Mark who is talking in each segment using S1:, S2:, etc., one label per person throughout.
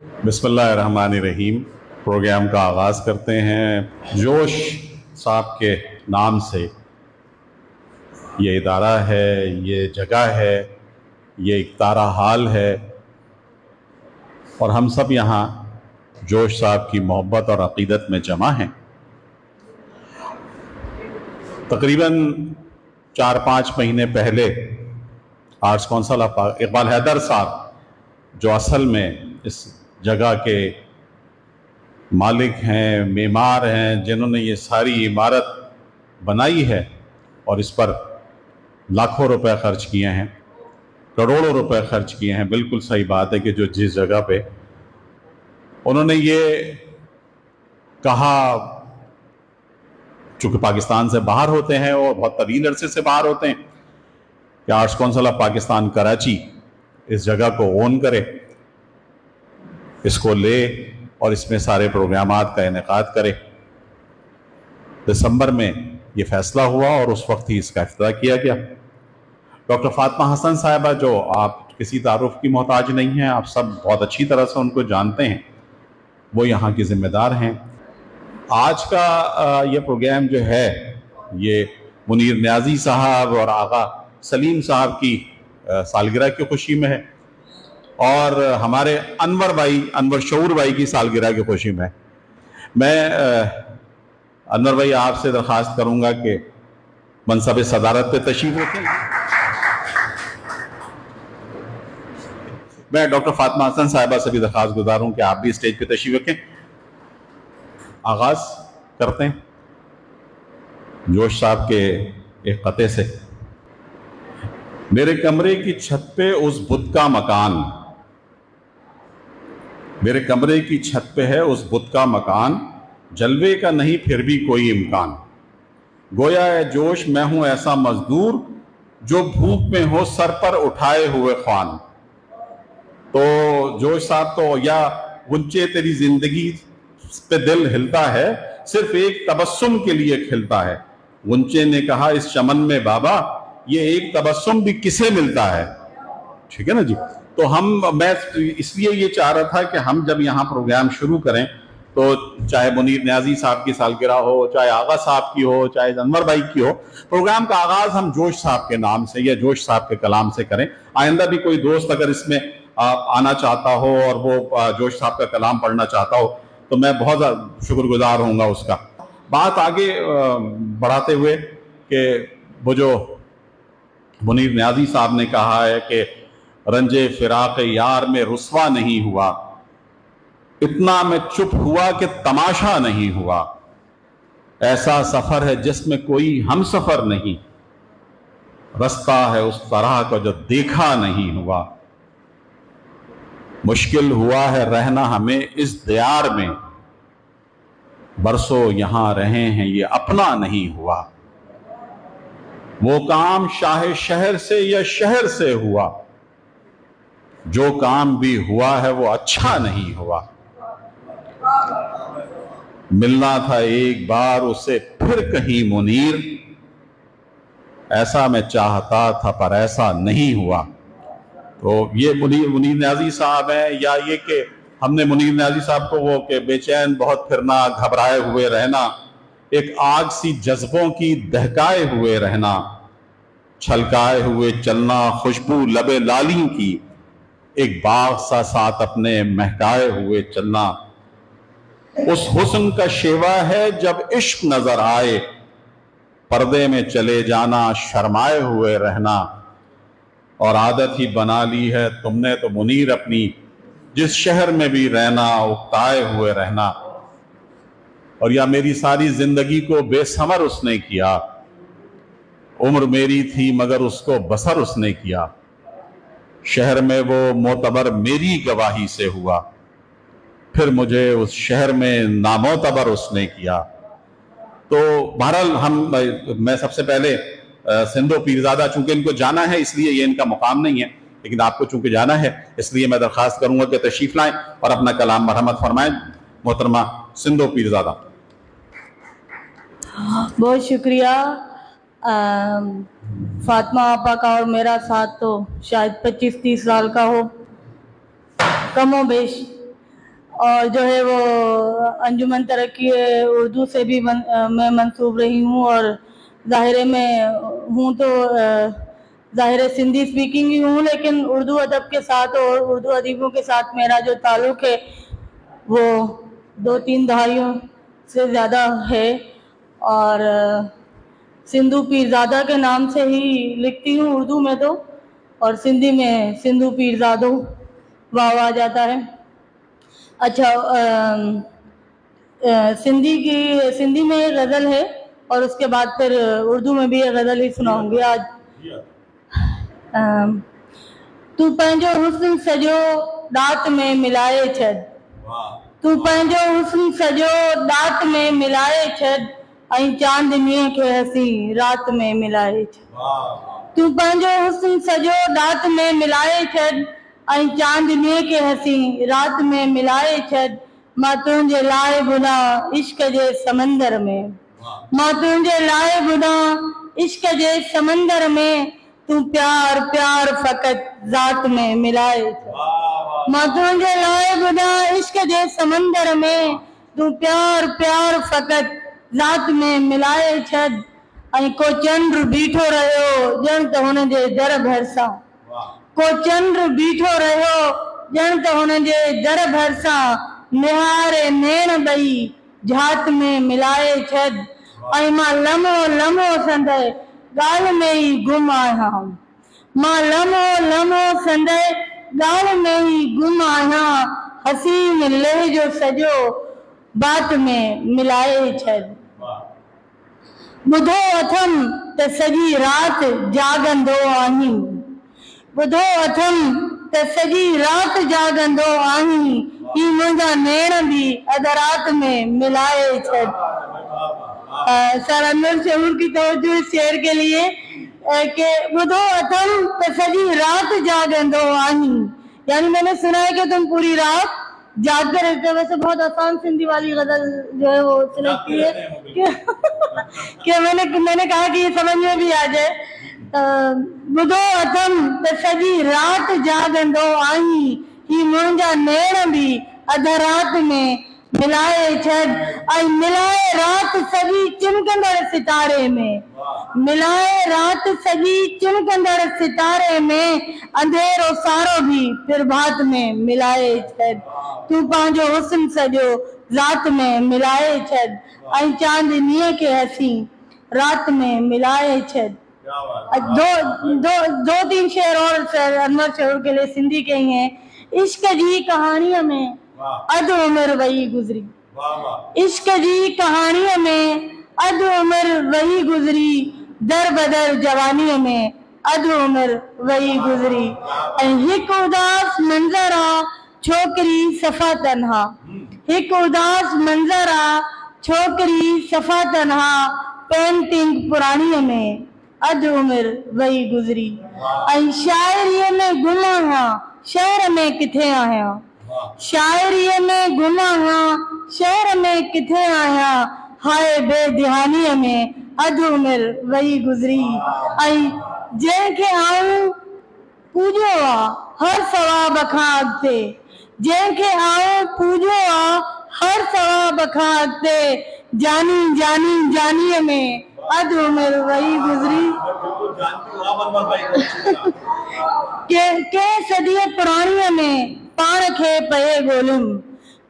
S1: बिस्मिल्लाहिर्रहमानिर्रहीम। प्रोग्राम का आगाज़ करते हैं जोश साहब के नाम से। ये इदारा है, ये जगह है, ये एक तारा हाल है और हम सब यहाँ जोश साहब की मोहब्बत और अक़ीदत में जमा हैं। तकरीबन 4-5 महीने पहले arts council of Iqbal Haider साहब, जो असल में इस जगह के मालिक हैं, मेमार हैं, जिन्होंने ये सारी इमारत बनाई है और इस पर लाखों रुपए खर्च किए हैं, करोड़ों रुपए खर्च किए हैं। बिल्कुल सही बात है कि जो जिस जगह पे उन्होंने ये कहा, चूंकि पाकिस्तान से बाहर होते हैं और बहुत तवील अरसे से बाहर होते हैं, कि arts council of Pakistan Karachi इस जगह को ओन करे, इसको ले और इसमें सारे प्रोग्रामात का इनेकाद करे। दिसंबर में ये फैसला हुआ और उस वक्त ही इसका इफ्तिताह किया गया। डॉक्टर फातिमा हसन साहिबा, जो आप किसी तारुफ की मोहताज नहीं हैं, आप सब बहुत अच्छी तरह से उनको जानते हैं, वो यहाँ की जिम्मेदार हैं। आज का ये प्रोग्राम जो है, ये मुनीर न्याजी साहब और आगा सलीम साहब की सालगिरह की खुशी में है और हमारे अनवर शऊर भाई की सालगिरह की खुशी में। मैं अनवर भाई आपसे दरख्वास्त करूंगा कि मनसब सदारत पे तशरीफ रखें। मैं डॉक्टर फातिमा हसन साहिबा से भी दरख्वास्त गुजार हूं कि आप भी स्टेज पे तशरीफ रखें। आगाज करते हैं जोश साहब के एक कते से। मेरे कमरे की छत पे उस बुत का मकान, मेरे कमरे की छत पे है उस बुत का मकान, जलवे का नहीं फिर भी कोई इम्कान। गोया है जोश मैं हूं ऐसा मजदूर, जो भूख में हो सर पर उठाए हुए ख्वान। तो जोश साहब तो, या गुंचे तेरी जिंदगी पे दिल हिलता है, सिर्फ एक तबस्सुम के लिए खिलता है। गुंचे ने कहा इस चमन में बाबा, ये एक तबस्सुम भी किसे मिलता है। ठीक है ना जी। तो मैं इसलिए ये चाह रहा था कि हम जब यहाँ प्रोग्राम शुरू करें, तो चाहे मुनीर न्याजी साहब की सालगिरह हो, चाहे आगा साहब की हो, चाहे अनवर भाई की हो, प्रोग्राम का आगाज हम जोश साहब के नाम से या जोश साहब के कलाम से करें। आइंदा भी कोई दोस्त अगर इसमें आना चाहता हो और वो जोश साहब का कलाम पढ़ना चाहता हो, तो मैं बहुत शुक्रगुजार होऊंगा उसका। बात आगे बढ़ाते हुए कि वो जो मुनीर न्याजी साहब ने कहा है कि रंजे फिराक यार में रुस्वा नहीं हुआ, इतना मैं चुप हुआ कि तमाशा नहीं हुआ। ऐसा सफर है जिसमें कोई हम सफर नहीं, रास्ता है उस तरह का जो देखा नहीं हुआ। मुश्किल हुआ है रहना हमें इस दियार में, बरसों यहां रहे हैं ये अपना नहीं हुआ। वो काम शाह शहर से या शहर से हुआ, जो काम भी हुआ है वो अच्छा नहीं हुआ। मिलना था एक बार उसे फिर कहीं मुनीर, ऐसा मैं चाहता था पर ऐसा नहीं हुआ। तो ये मुनीर न्याजी साहब हैं, या ये कि हमने मुनीर न्याजी साहब को वो कि बेचैन बहुत फिरना, घबराए हुए रहना, एक आग सी जज्बों की दहकाए हुए रहना, छलकाए हुए चलना, खुशबू लबे लाली की, एक बाग सा साथ अपने महकाए हुए चलना। उस हुस्न का शेवा है जब इश्क नजर आए, पर्दे में चले जाना, शर्माए हुए रहना। और आदत ही बना ली है तुमने तो मुनीर अपनी, जिस शहर में भी रहना, उकताए हुए रहना। और या मेरी सारी जिंदगी को बेसमर उसने किया, उम्र मेरी थी मगर उसको बसर उसने किया। शहर में वो मोतबर मेरी गवाही से हुआ, फिर मुझे उस शहर में नामोतबर उसने किया। तो बहरहाल मैं सबसे पहले सिंधो पीरजादा, चूंकि इनको जाना है इसलिए ये इनका मुकाम नहीं है, लेकिन आपको चूंकि जाना है इसलिए मैं दरख्वास्त करूंगा कि तशरीफ लाएं और अपना कलाम मरहमत फरमाएं। मोहतरमा सिंधो पीरजादा।
S2: बहुत शुक्रिया। फातिमा आपा का और मेरा साथ तो शायद 25-30 साल का हो, कमो बेश। और जो है वो अंजुमन तरक्की उर्दू से भी मैं मंसूब रही हूँ, और ज़ाहिर में हूँ तो ज़ाहिर सिंधी स्पीकिंग ही हूँ, लेकिन उर्दू अदब के साथ और उर्दू अदीबों के साथ मेरा जो ताल्लुक़ है वो 2-3 दहाइयों से ज़्यादा है। और सिंधु पीरज़ादा के नाम से ही लिखती हूँ उर्दू में तो, और सिंधी में सिंधु पीरज़ादो वाव आ जाता है। अच्छा, सिंधी में एक गज़ल है और उसके बाद फिर उर्दू में भी एक गज़ल ही सुनाऊंगी आज। तू पंहिंजो हुस्न सॼो ॾात में मिलाए छॾ, तू पंहिंजो हुस्न सॼो ॾात में मिलाए छॾ, ऐं चांदनीअ खे हसी रात में मिलाए छॾ। तू पंहिंजो हुस्न सॼो ॾात में मिलाए छॾ, ऐं चांदनीअ खे हसी रात में मिलाए छॾ। मां तुंहिंजे लाइ बुधा इश्क जे समंदर में, मां तुंहिंजे लाइ बुधा इश्क जे समंदर में, तू प्यार प्यार फ़क़त ज़ात में मिलाए छॾ। मां तुंहिंजे लाइ बुधा इश्क जे समंदर में, तू प्यार प्यार फ़क़त ज़ात में मिलाए छॾ। ऐं को चंद्र बीठो रहियो ॼण त हुन जे दर भरिसां, को चंद्र बीठो रहियो ॼण त हुन जे दर भरिसां, निहारे नेण ॿई झात में मिलाए छॾ। ऐं मां लम्हो लम्हो संदहि ॻाल्हि में ई गुम आहियां, मां लम्हो लम्हो संदहि ॻाल्हि में ई गुम आहियां, हसीन लहजो सॼो बात में मिलाए छॾ। ॿुधो अथमि त सॼी राति जाॻंदो आहीं, ॿुधो अथमि त सॼी राति जाॻंदो आहीं, ही मुंहिंजा नेण बि अध रात में मिलाए छॾ। सर अनवर शहूर की तवज्जो इस शेर के लिए कि ॿुधो अथमि त सॼी राति जाॻंदो आहीं, यानी मैंने सुना है कि तुम पूरी रात जाग कर रहते हो। वैसे बहुत आसान सिंधी वाली गजल जो है वो सिलेक्ट की है कि मैंने कहा कि ये समझ में भी आ जाए। ॿुधो अथमि त सॼी राति जाॻंदो आहीं, ही मुंहिंजा नेण बि अध रात में मिलाए छॾ। ऐं मिलाए राति सॼी चिमकंदड़ सितारे में, मिलाए राति सॼी चिमकंदड़ सितारे में, अंधेरो सारो भी प्रभात में मिलाए छॾ। तू पंहिंजो हुस्न सॼो ज़ात में मिलाए छॾ, ऐं चांदनीअ खे हसी रात में मिलाए छॾ। दो तीन शेर और अनवर शहूर के लिए सिंधी के ही हैं। इश्क जी कहाणीअ में अध उम्र वही गुज़री, इश्क जी कहाणीअ में अध उम्र वही गुज़री, दर बदर जवानीअ में अध उम्र वही गुज़री। ऐं हिकु उदास मंज़र आ छोकिरी सफ़ा तन्हा, हिकु उदास मंज़र आ छोकिरी सफ़ा तन्हा, पेंटिंग पुराणीअ में अध उम्र वही गुज़री। ऐं शाइरीअ में गुम आहियां शहर में किथे आहियां, शाइरीअ में गुम आहियां शहर में किथे आहियां, हाय बेदिहानीअ में अध उम्र वही गुज़री। ऐं जंहिंखे आऊं पूॼो आ हर सवाब खां अॻिते, जंहिंखे आऊं पूॼो आ हर सवाब खां अॻिते, जानी जानी जानीअ में अध उम्र वही गुज़री। के सदीअ पुराणीअ में पाण खे पए ॻोल्हियुमि,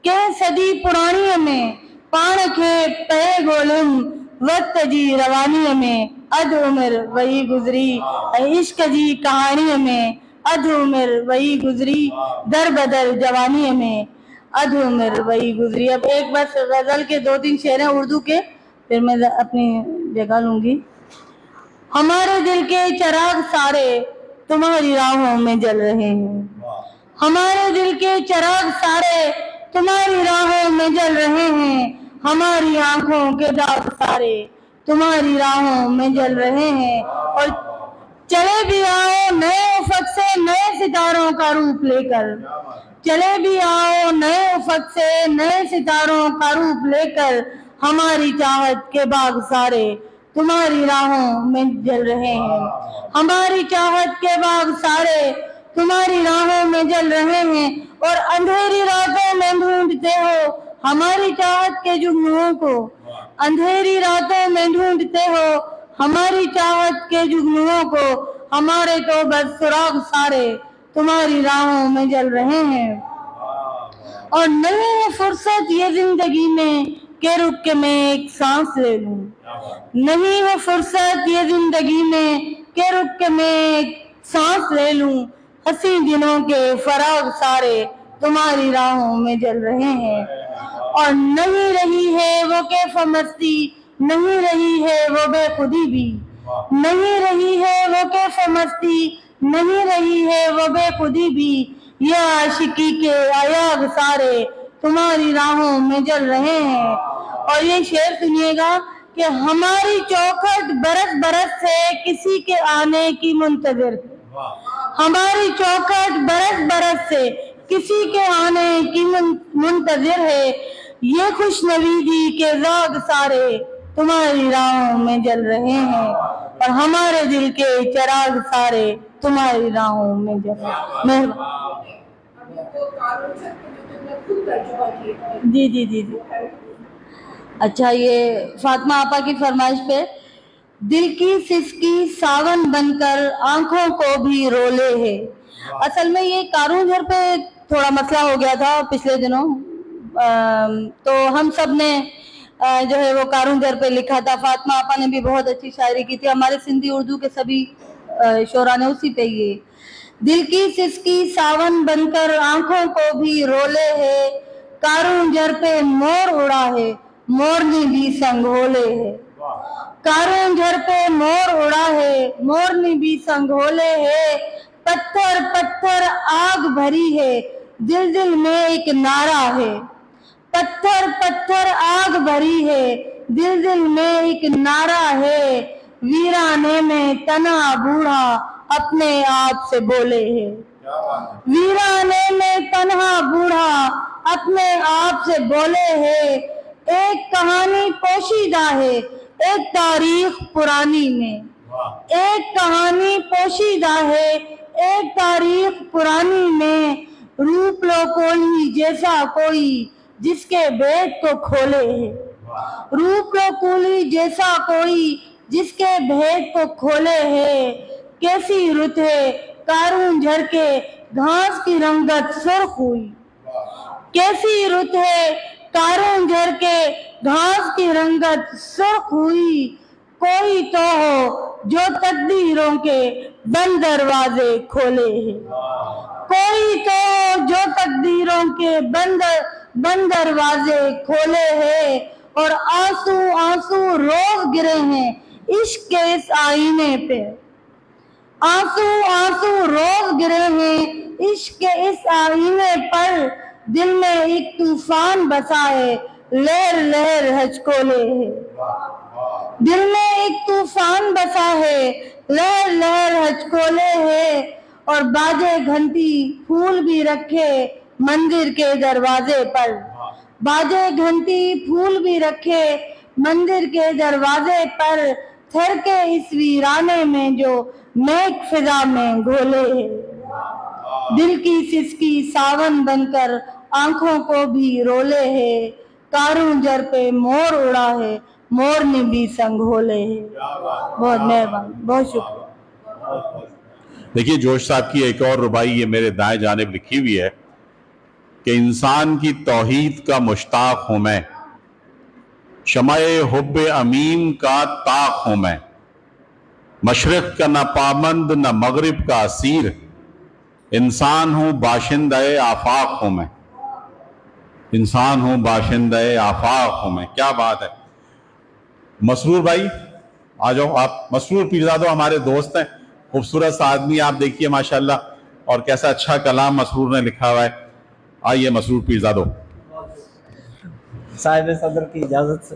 S2: के सदी पुराणीअ में पाण खे पए ॻोल्हियुमि, वक़्त जी रवानीअ में अध उम्र वही गुज़री। ऐं इश्क जी कहाणीअ में अध उम्र वही गुज़री, दर बदर जवानीअ में अध उम्र वही गुज़री। अब एक बस गजल के 2-3 शेर हैं उर्दू के, फिर मैं अपनी जगह लूंगी। हमारे दिल के चिराग सारे तुम्हारी राहों में जल रहे हैं, हमारे दिल के चिराग सारे तुम्हारी राहों में जल रहे हैं, हमारी आंखों के दाग सारे तुम्हारी राहों में जल रहे हैं। और चले भी आओ नए उफक से नए सितारों का रूप लेकर, चले भी आओ नए उफक से नए सितारों का रूप लेकर, हमारी चाहत के बाग सारे तुम्हारी राहों में जल रहे हैं, हमारी चाहत के बाग सारे तुम्हारी राहों में जल रहे हैं और अंधेरी रातों में ढूंढते हो हमारी चाहत के जुगनुओं को। अंधेरी रातों में ढूंढते हो हमारी चाहत के जुगनुओं को। हमारे तो बस सुराग सारे तुम्हारी राहों में जल रहे हैं। और नहीं है फुर्सत ये जिंदगी में के रुक के मैं एक सांस ले लूं। नहीं है फुर्सत ये जिंदगी में के रुक के मैं एक सांस ले लूं। हंसी दिनों के फराग सारे तुम्हारी राहों में जल रहे हैं। और नहीं रही है वो कैफ मस्ती, नहीं रही है वो बेखुदी भी। नहीं रही है वो कैफ मस्ती, नहीं रही है वो बेखुदी भी। ये आशिकी के आयाग सारे तुम्हारी राहों में जल रहे हैं। और ये शेर सुनिएगा कि हमारी चौखट बरस बरस से किसी के आने की मुंतजिर। हमारी चौखट बरस बरस से किसी के आने की मुंतजिर है। ये खुशनवीदी के राग सारे तुम्हारी राहों में जल रहे हैं। और हमारे दिल के चिराग सारे तुम्हारी राहों में जल रहे हैं। जी जी जी जी। अच्छा, ये फातिमा आपा की फरमाइश पे, दिल की सिसकी सावन बनकर आंखों को भी रोले है। असल में ये कारून घर पे थोड़ा मसला हो गया था पिछले दिनों, तो हम सब ने जो है वो कारून घर पे लिखा था। फातिमा आपा ने भी बहुत अच्छी शायरी की थी। हमारे सिंधी उर्दू के सभी शोरा ने उसी पे ये दिल की सिसकी सावन बनकर आंखों को भी रोले है। कारून जर पे मोर उड़ा है, मोरनी भी संघोले है। कारून झर पे मोर उड़ा है, मोरनी भी संघोले है। पत्थर पत्थर आग भरी है, दिल दिल में एक नारा है। पत्थर पत्थर आग भरी है, दिल दिल में एक नारा है। वीराने में तना बूढ़ा अपने आप से बोले है। वीराने में तन्हा बूढ़ा अपने आप से बोले है। एक कहानी पोशीदा है, एक तारीख पुरानी में। एक कहानी पोशीदा है, एक तारीख पुरानी में। रूप लो कोई जैसा कोई जिसके भेद को खोले है। रूप लो कोई जैसा कोई जिसके भेद को खोले है। कैसी रुत है कारून झर के घास की रंगत सुर्ख हुई। कैसी रुत है कारून झर के घास की रंगत सुर्ख हुई। कोई तो हो जो तकदीरों के बंद दरवाजे खोले हैं। कोई तो हो जो तकदीरों के बंद दरवाजे खोले हैं। और आंसू आंसू रोज गिरे हैं इश्क के इस आईने पे। आंसू आंसू रोज गिरे हैं इश्क के इस आईने पर। दिल में एक तूफान बसा है, लहर लहर हचकोले है। दिल में एक तूफान बसा है, लहर लहर हचकोले है। और बाजे घंटी फूल भी रखे मंदिर के दरवाजे पर। बाजे घंटी फूल भी रखे मंदिर के दरवाजे पर। थर के इस वीराने में जो महक फिजा में घोले है। दिल की सिसकी सावन बनकर आंखों को भी रोले है। कारून जर पे मोर उड़ा है, मोर ने भी संघोले है। बहुत मेहरबान, बहुत शुक्रिया।
S1: देखिए, जोश साहब की एक और रुबाई ये मेरे दाएं जानिब लिखी हुई है कि इंसान की तौहीद का मुश्ताक हूं मैं, शमाए हुब्बे अमीन का ताक हूं मैं। मशरिक का न पाबंद न मगरिब का असीर, इंसान हूं बाशिंदे आफाक हूं मैं। इंसान हूं बाशिंदे आफाक हूं मैं। क्या बात है। मसरूर भाई आ जाओ आप। मसरूर पीरजादो हमारे दोस्त हैं, खूबसूरत सा आदमी, आप देखिए माशाल्लाह, और कैसा अच्छा कलाम मसरूर ने लिखा हुआ है। आइए मसरूर पीरजादो।
S3: साहिब सदर की इजाजत से,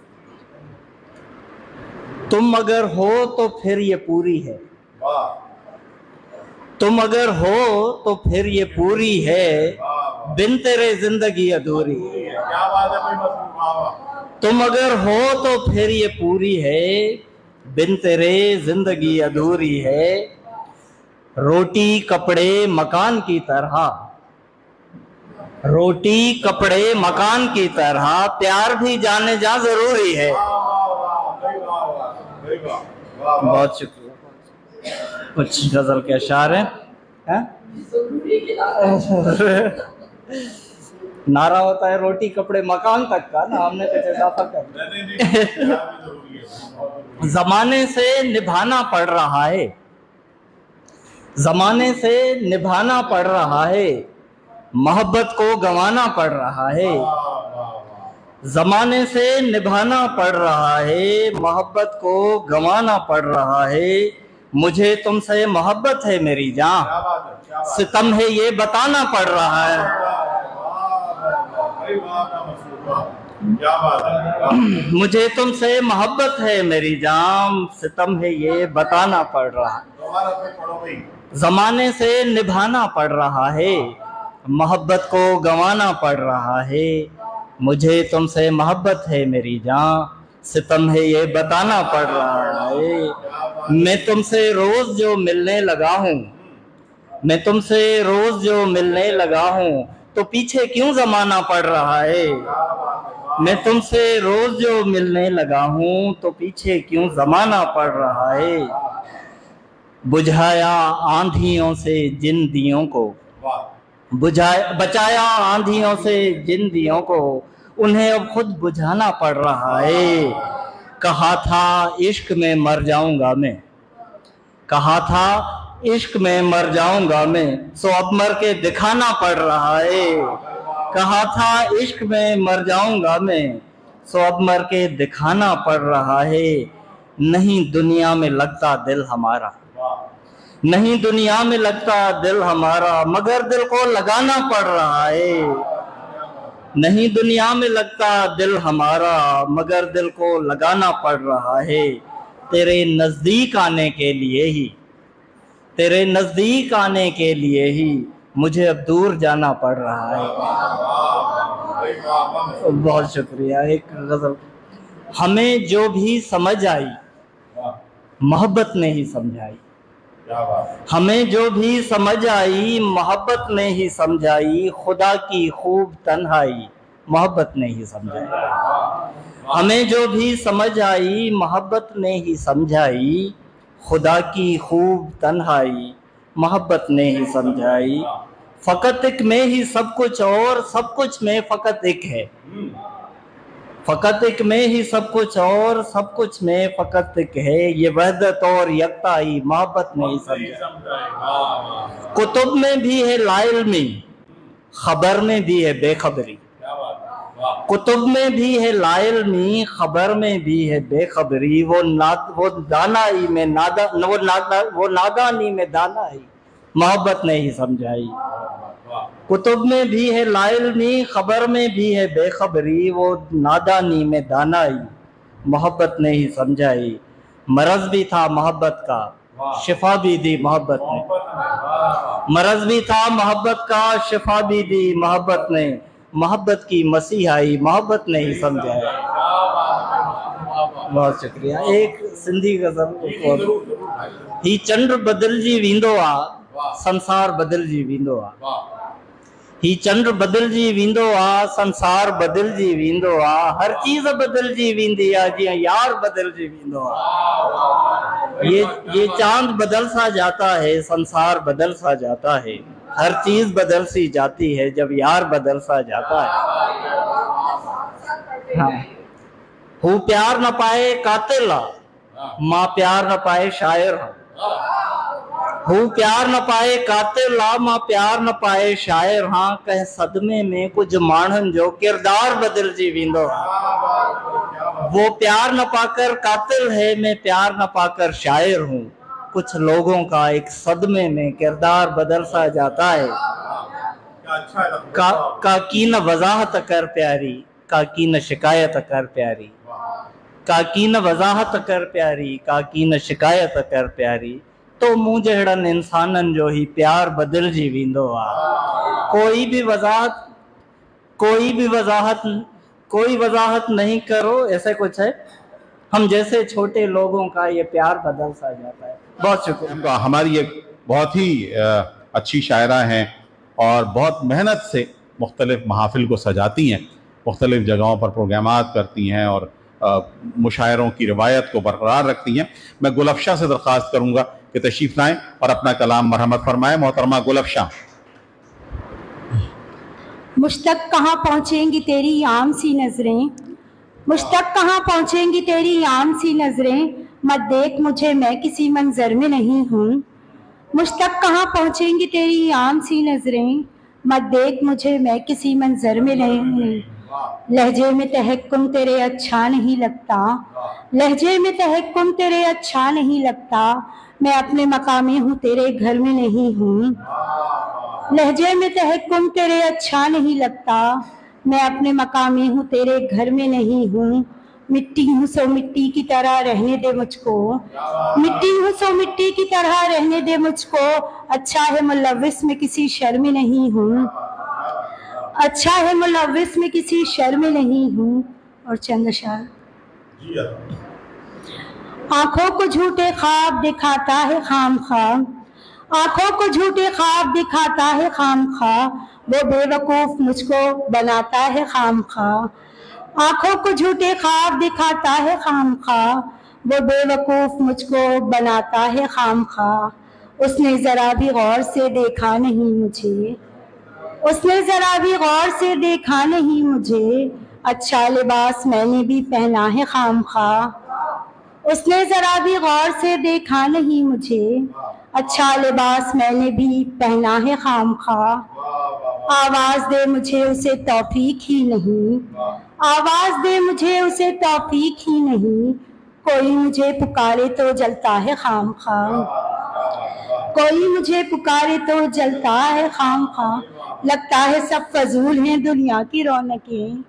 S3: तुम अगर हो तो फिर ये पूरी है। तुम अगर हो तो फिर ये पूरी है, बिन तेरे जिंदगी अधूरी।
S1: क्या बात है भाई।
S3: तुम अगर हो तो फिर ये पूरी है, बिन तेरे जिंदगी अधूरी है। रोटी कपड़े मकान की तरह, रोटी कपड़े मकान की तरह प्यार भी जाने जा जरूरी है। बहुत शुक्रिया। कुछ गजल के अशार हैं? नारा होता है रोटी कपड़े मकान तक का ना, हमने कुछ इजाफा कर जमाने से निभाना पड़ रहा है, जमाने से निभाना पड़ रहा है, मोहब्बत को गंवाना पड़ रहा है। जमाने से निभाना पड़ रहा है, मोहब्बत को गंवाना पड़ रहा है। मुझे तुमसे मोहब्बत है मेरी जान, सितम है ये बताना पड़ रहा है। मुझे तुमसे मोहब्बत है मेरी जान, सितम है ये बताना पड़ रहा है। जमाने से निभाना पड़ रहा है, मोहब्बत को गंवाना पड़ रहा है। मुझे तुमसे मोहब्बत है मेरी जान, सितम है ये बताना पड़ रहा है। मैं तुमसे रोज जो मिलने लगा हूँ, मैं तुमसे रोज जो मिलने लगा हूँ, तो पीछे क्यों जमाना पड़ रहा है। मैं तुमसे रोज जो मिलने लगा हूँ, तो पीछे क्यों जमाना पड़ रहा है। बुझाया आंधियों से जिन दियों को, बचाया आंधियों से जिन दियों को, उन्हें अब खुद बुझाना पड़ रहा है। कहा था इश्क में मर जाऊंगा मैं, कहा था इश्क में मर जाऊंगा मैं, सो अब मर के दिखाना पड़ रहा है। कहा था इश्क में मर जाऊंगा मैं, सो अब मर के दिखाना पड़ रहा है। नहीं दुनिया में लगता दिल हमारा, नहीं दुनिया में लगता दिल हमारा, मगर दिल को लगाना पड़ रहा है। नहीं दुनिया में लगता दिल हमारा, मगर दिल को लगाना पड़ रहा है। तेरे नजदीक आने के लिए ही, तेरे नजदीक आने के लिए ही मुझे अब दूर जाना पड़ रहा है। बहुत शुक्रिया। एक गजल। हमें जो भी समझ आई मोहब्बत ने ही समझाई, हमें जो भी समझ आई मोहब्बत ने ही समझाई। खुदा की खूब तन्हाई मोहब्बत ने ही समझाई। हमें जो भी समझ आई मोहब्बत ने ही समझाई। खुदा की खूब तन्हाई मोहब्बत ने ही समझाई। फकत एक में ही सब कुछ और सब कुछ में फकत एक है, फकत एक में ही सब कुछ और सब कुछ में फकत एक है। ये वहदत और यकताई मोहब्बत नहीं समझा। कुतुब में भी है लाइल्मी, खबर में भी है बेखबरी। कुतुब में भी है लाइल्मी, खबर में भी है बेखबरी। वो दानाई में वो नादानी में दानाई मोहब्बत नहीं समझाई। कुतुब में भी है लाइल्मी, खबर में भी है बेखबरी। वो नादानी में दानाई मोहब्बत ने ही समझाई। मरज भी था मोहब्बत का, शिफा भी दी मोहब्बत ने। मरज भी था मोहब्बत का, शिफा भी दी मोहब्बत ने। मोहब्बत की मसीहाई मोहब्बत ने ही समझाई। बहुत शुक्रिया। एक सिंधी गज़ल। ही चंड बदिलजी वेंदो आ, संसार बदिलजी वेंदो आ। ही चंड बदिलजी वेंदो आ, संसार बदिलजी वेंदो आ। हर चीज बदिलजी वेंदी आ, जीअं यार बदिलजी वेंदो आ। ये चांद बदल सा जाता है, संसार बदल सा जाता है। हर चीज बदल सी जाती है जब यार बदल सा जाता है। हाँ। हू प्यार न पाए कातिल आ, माँ प्यार न पाए शायर हो। हू प्यार न पाए कातिल आ, मां प्यार न पाए शायर। हाँ कह सदमे में कुछ माण्हुनि जो किरदार बदिलजी वेंदो आहे। वो प्यार न पाकर कातिल है, मैं प्यार न पाकर शायर हूँ। कुछ लोगों का एक सदमे में किरदार बदल सा जाता है। काकी न वजाहत कर प्यारी, काकी न शिकायत कर प्यारी। काकी न वजाहत कर प्यारी, काकी न शिकायत कर प्यारी। तो मूं जहिड़नि इंसाननि जो ही प्यार बदिलजी वेंदो आहे। कोई वजाहत नहीं करो, ऐसे कुछ है। हम जैसे छोटे लोगों का ये प्यार बदल सा जाता है। बहुत शुक्रिया।
S1: हमारी एक बहुत ही अच्छी शायरा हैं और बहुत मेहनत से मुख्तलिफ महाफिल को सजाती हैं, मुख्तलिफ जगहों पर प्रोग्रामात करती हैं और मुशायरों की रवायत को बरकरार रखती हैं। मैं गुलफ्शा से दरख्वास्त करूँगा कि तशरीफ़ लाएँ और अपना कलाम मरहमत फरमाएँ। मोहतरमा गुलफ्शा।
S4: मुश्तक कहाँ पहुँचेंगी तेरी आम सी नजरें, मुश्तक कहाँ पहुँचेंगी तेरी आम सी नजरें, मत देख मुझे मैं किसी मंजर में नहीं हूँ। मुश्तक कहाँ पहुँचेंगी तेरी आम सी नजरें, मत देख मुझे मैं किसी मंजर में नहीं हूँ। लहजे में तहक्कुम तेरे अच्छा नहीं लगता, लहजे में तहक्कुम तेरे अच्छा नहीं लगता, मैं अपने मकामी हूँ तेरे घर में नहीं हूँ। लहजे में तहक्कुम तेरे अच्छा नहीं लगता, मैं अपने मकामी हूँ तेरे घर में नहीं हूँ। मिट्टी हूँ सो मिट्टी की तरह रहने दे मुझको, मिट्टी हूँ सो मिट्टी की तरह रहने दे मुझको, अच्छा है मुलव्विस में किसी शर में नहीं हूँ, अच्छा है मुलव्विस में किसी शर में नहीं हूँ। और चंद अशार। आंखों को झूठे ख्वाब दिखाता है खामखा, आंखों को झूठे ख्वाब दिखाता है खामखा, वो बेवकूफ मुझको बनाता है खामखा। आंखों को झूठे ख्वाब दिखाता है खामखा, वो बेवकूफ मुझको बनाता है खामखा। उसने जरा भी गौर से देखा नहीं मुझे, उसने जरा भी गौर से देखा नहीं मुझे, अच्छा लिबास मैंने भी पहना है खामखा। उसने जरा भी गौर से देखा नहीं मुझे, अच्छा लिबास मैंने भी पहना है खामखा। आवाज दे मुझे उसे तौफीक ही नहीं, आवाज दे मुझे उसे तौफीक ही नहीं, कोई मुझे पुकारे तो जलता है खामखा, कोई मुझे पुकारे तो जलता है खामखा। लगता है सब फजूल हैं दुनिया की रौनकें,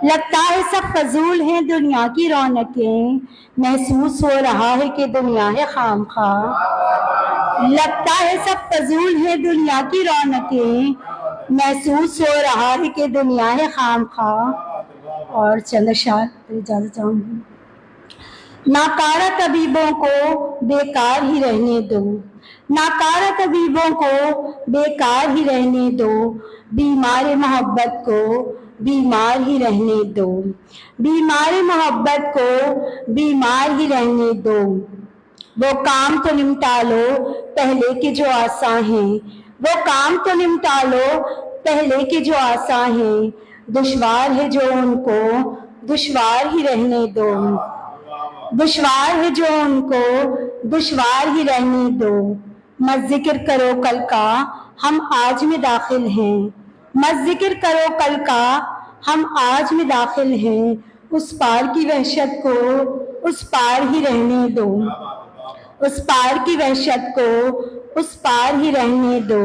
S4: लगता है सब फजूल हैं दुनिया की रौनकें, महसूस हो रहा है कि दुनिया है खामखा। लगता है सब फजूल हैं दुनिया की रौनकें, महसूस हो रहा है कि दुनिया है खामखा। और चंद अशार इजाजत चाहूंगी। नाकारा तबीबों को बेकार ही रहने दो, नाकारा तबीबों को बेकार ही रहने दो, बीमार मोहब्बत को बीमार ही रहने दो, बीमार मोहब्बत को बीमार ही रहने दो। वो काम तो निपटा लो पहले के जो आसान हैं, वो काम तो निपटा लो पहले के जो आसान हैं, दुश्वार है जो उनको दुश्वार ही रहने दो, दुश्वार है जो उनको दुश्वार ही रहने दो। मत जिक्र करो कल का हम आज में दाखिल हैं, मत जिक्र करो कल का हम आज में दाखिल हैं, उस पार की वहशत को उस पार ही रहने दो, उस पार की वहशत को उस पार ही रहने दो।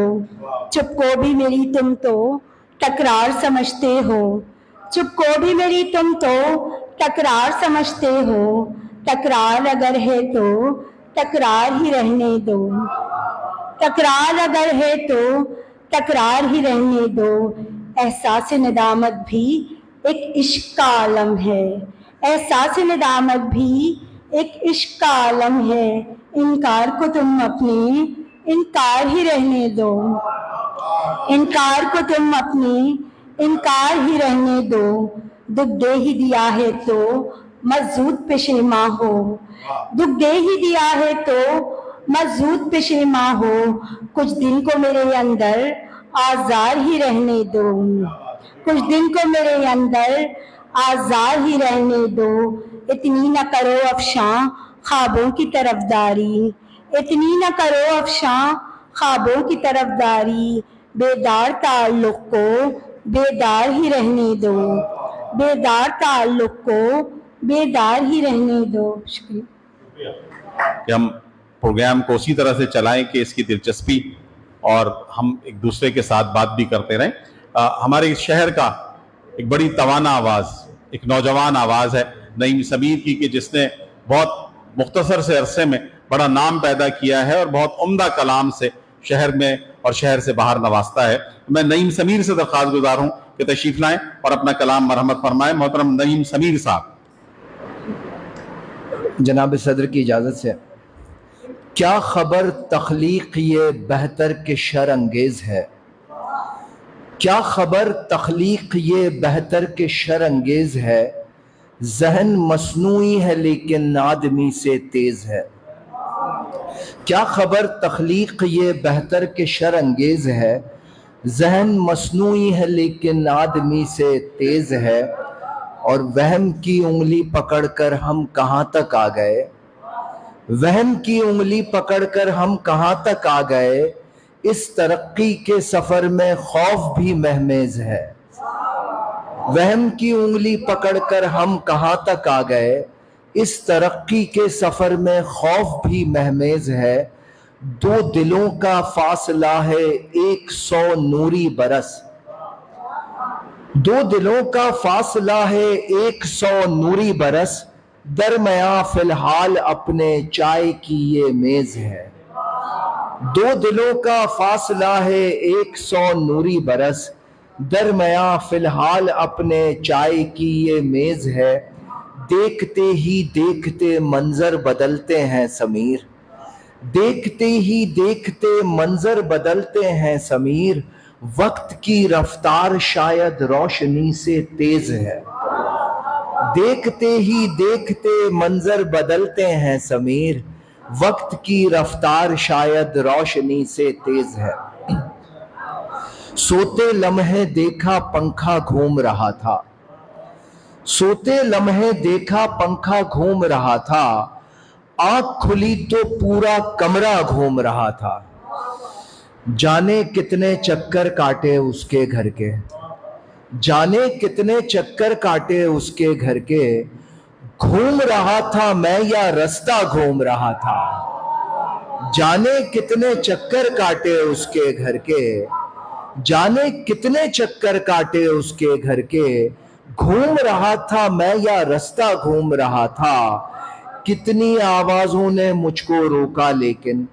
S4: चुप को भी मेरी तुम तो तकरार समझते हो, चुप को भी मेरी तुम तो तकरार समझते हो, तकरार अगर है तो तकरार ही रहने दो, तकरार अगर है तो तकरार ही रहने दो। एहसास नदामत भी एक इश्क का आलम है, एहसास नदामत भी एक इश्क का आलम है, इनकार को तुम अपने इनकार ही रहने दो, इनकार को तुम अपने इनकार ही रहने दो। दुख दे ही दिया है तो मजबूत पेशेमा हो, दुख दे ही दिया है तो मजबूत पेशेमा हो, कुछ दिन को मेरे अंदर आज़ार ही रहने दो, कुछ दिन को मेरे अंदर आज़ार ही रहने दो। इतनी न करो अफशां ख्वाबों की तरफदारी, इतनी न करो अफशां ख्वाबों की तरफदारी, बेदार ताल्लुक को बेदार ही रहने दो, बेदार ताल्लुक को बेदार ही रहने दो। शुक्रिया
S1: कि हम प्रोग्राम को उसी तरह से चलाएं कि इसकी दिलचस्पी और हम एक दूसरे के साथ बात भी करते रहें। हमारे इस शहर का एक बड़ी तवाना आवाज़, एक नौजवान आवाज़ है नईम समीर की, कि जिसने बहुत मुख्तसर से अरसे में बड़ा नाम पैदा किया है और बहुत उम्दा कलाम से शहर में और शहर से बाहर नवाजता है। मैं नईम समीर से दरख्वास्त गुजार हूँ कि तशरीफ लाएं और अपना कलाम मरहमत फरमाएं। मोहतरम नईम समीर साहब।
S5: जनाब सदर की इजाज़त से क्या खबर तख्लीक ये बेहतर के शर अंगेज है, क्या खबर तख्लीक ये बेहतर के शर अंगेज है, जहन मसनूई है लेकिन आदमी से तेज है। क्या खबर तख्लीक ये बेहतर के शर अंगेज है, जहन मसनूई है लेकिन आदमी से तेज है। और वहम की उंगली पकड़कर हम कहाँ तक आ गए, वहम की उंगली पकड़कर हम कहाँ तक आ गए, इस तरक्की के सफर में खौफ भी महमेज है। वहम की उंगली पकड़कर हम कहाँ तक आ गए, इस तरक्की के सफर में खौफ भी महमेज है। दो दिलों का फासला है 100 नूरी बरस, दो दिलों का फासला है 100 नूरी बरस, दरमिया फिलहाल अपने चाय की ये मेज है। दो दिलों का फासला है 100 नूरी बरस, दरमिया फिलहाल अपने चाय की ये मेज है। देखते ही देखते मंजर बदलते हैं समीर, देखते ही देखते मंजर बदलते हैं समीर, वक्त की रफ्तार शायद रोशनी से तेज है। देखते ही देखते मंजर बदलते हैं समीर, वक्त की रफ्तार शायद रोशनी से तेज है। सोते लम्हे देखा पंखा घूम रहा था, सोते लम्हे देखा पंखा घूम रहा था, आंख खुली तो पूरा कमरा घूम रहा था। जाने कितने चक्कर काटे उसके घर के, जाने कितने चक्कर काटे उसके घर के, घूम रहा था मैं या रास्ता घूम रहा था। जाने कितने चक्कर काटे उसके घर के, जाने कितने चक्कर काटे उसके घर के, घूम रहा था मैं या रास्ता घूम रहा था। कितनी आवाजों ने मुझको रोका लेकिन,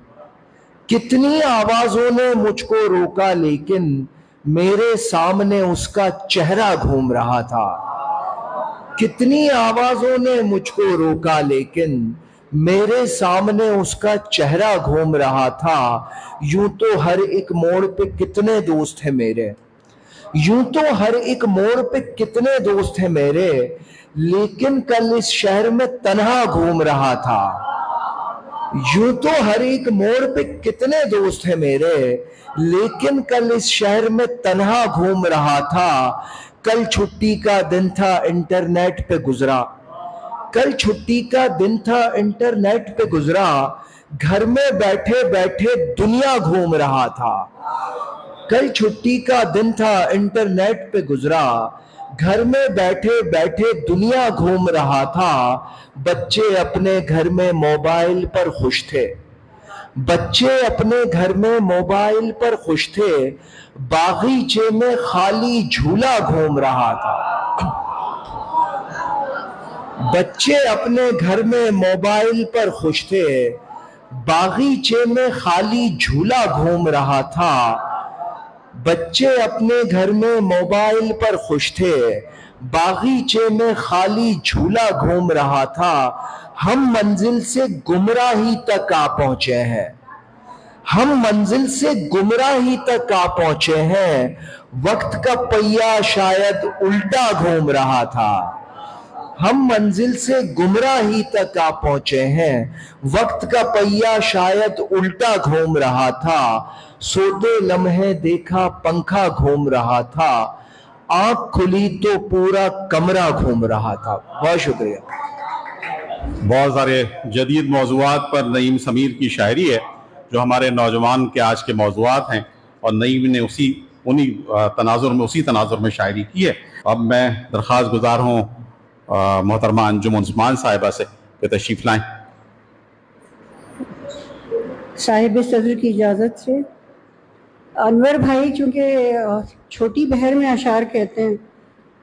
S5: कितनी आवाजों ने मुझको रोका लेकिन, मेरे सामने उसका चेहरा घूम रहा था। कितनी आवाजों ने मुझको रोका लेकिन, मेरे सामने उसका चेहरा घूम रहा था। यूं तो हर एक मोड़ पे कितने दोस्त हैं मेरे, यूं तो हर एक मोड़ पे कितने दोस्त हैं मेरे, लेकिन कल इस शहर में तन्हा घूम रहा था। यूं तो हर एक मोड़ पे कितने दोस्त हैं मेरे, लेकिन कल इस शहर में तन्हा घूम रहा था। कल छुट्टी का दिन था इंटरनेट पे गुजरा, कल छुट्टी का दिन था इंटरनेट पे गुजरा, घर में बैठे बैठे दुनिया घूम रहा था। कल छुट्टी का दिन था इंटरनेट पे गुजरा, घर में बैठे बैठे दुनिया घूम रहा था। बच्चे अपने घर में मोबाइल पर खुश थे, बच्चे अपने घर में मोबाइल पर खुश थे, बागीचे में खाली झूला घूम रहा था। बच्चे अपने घर में मोबाइल पर खुश थे, बागीचे में खाली झूला घूम रहा था। बच्चे अपने घर में मोबाइल पर खुश थे, बागीचे में खाली झूला घूम रहा था। हम मंजिल से गुमराही तक आ पहुंचे हैं, हम मंजिल से गुमराही तक आ पहुंचे हैं, वक्त का पहिया शायद उल्टा घूम रहा था। हम मंजिल से गुमराही तक आ पहुंचे हैं, वक्त का पहिया शायद उल्टा घूम रहा था। सोते लम्हे देखा पंखा घूम रहा था, आंख खुली तो पूरा कमरा घूम रहा था। बहुत शुक्रिया।
S1: बहुत सारे जदीद मौज़ूआत पर नईम समीर की शायरी है जो हमारे नौजवान के आज के मौज़ूआत हैं, और नईम ने उन्हीं तनाजुर में शायरी की है। अब मैं दरख्वास्त गुजार हूँ मोहतरमा अंजुम उस्मान साहिबा से कि तशरीफ लाएं।
S4: साहिब सदर की इजाज़त से अनवर भाई चूँकि छोटी बहर में अशार कहते हैं,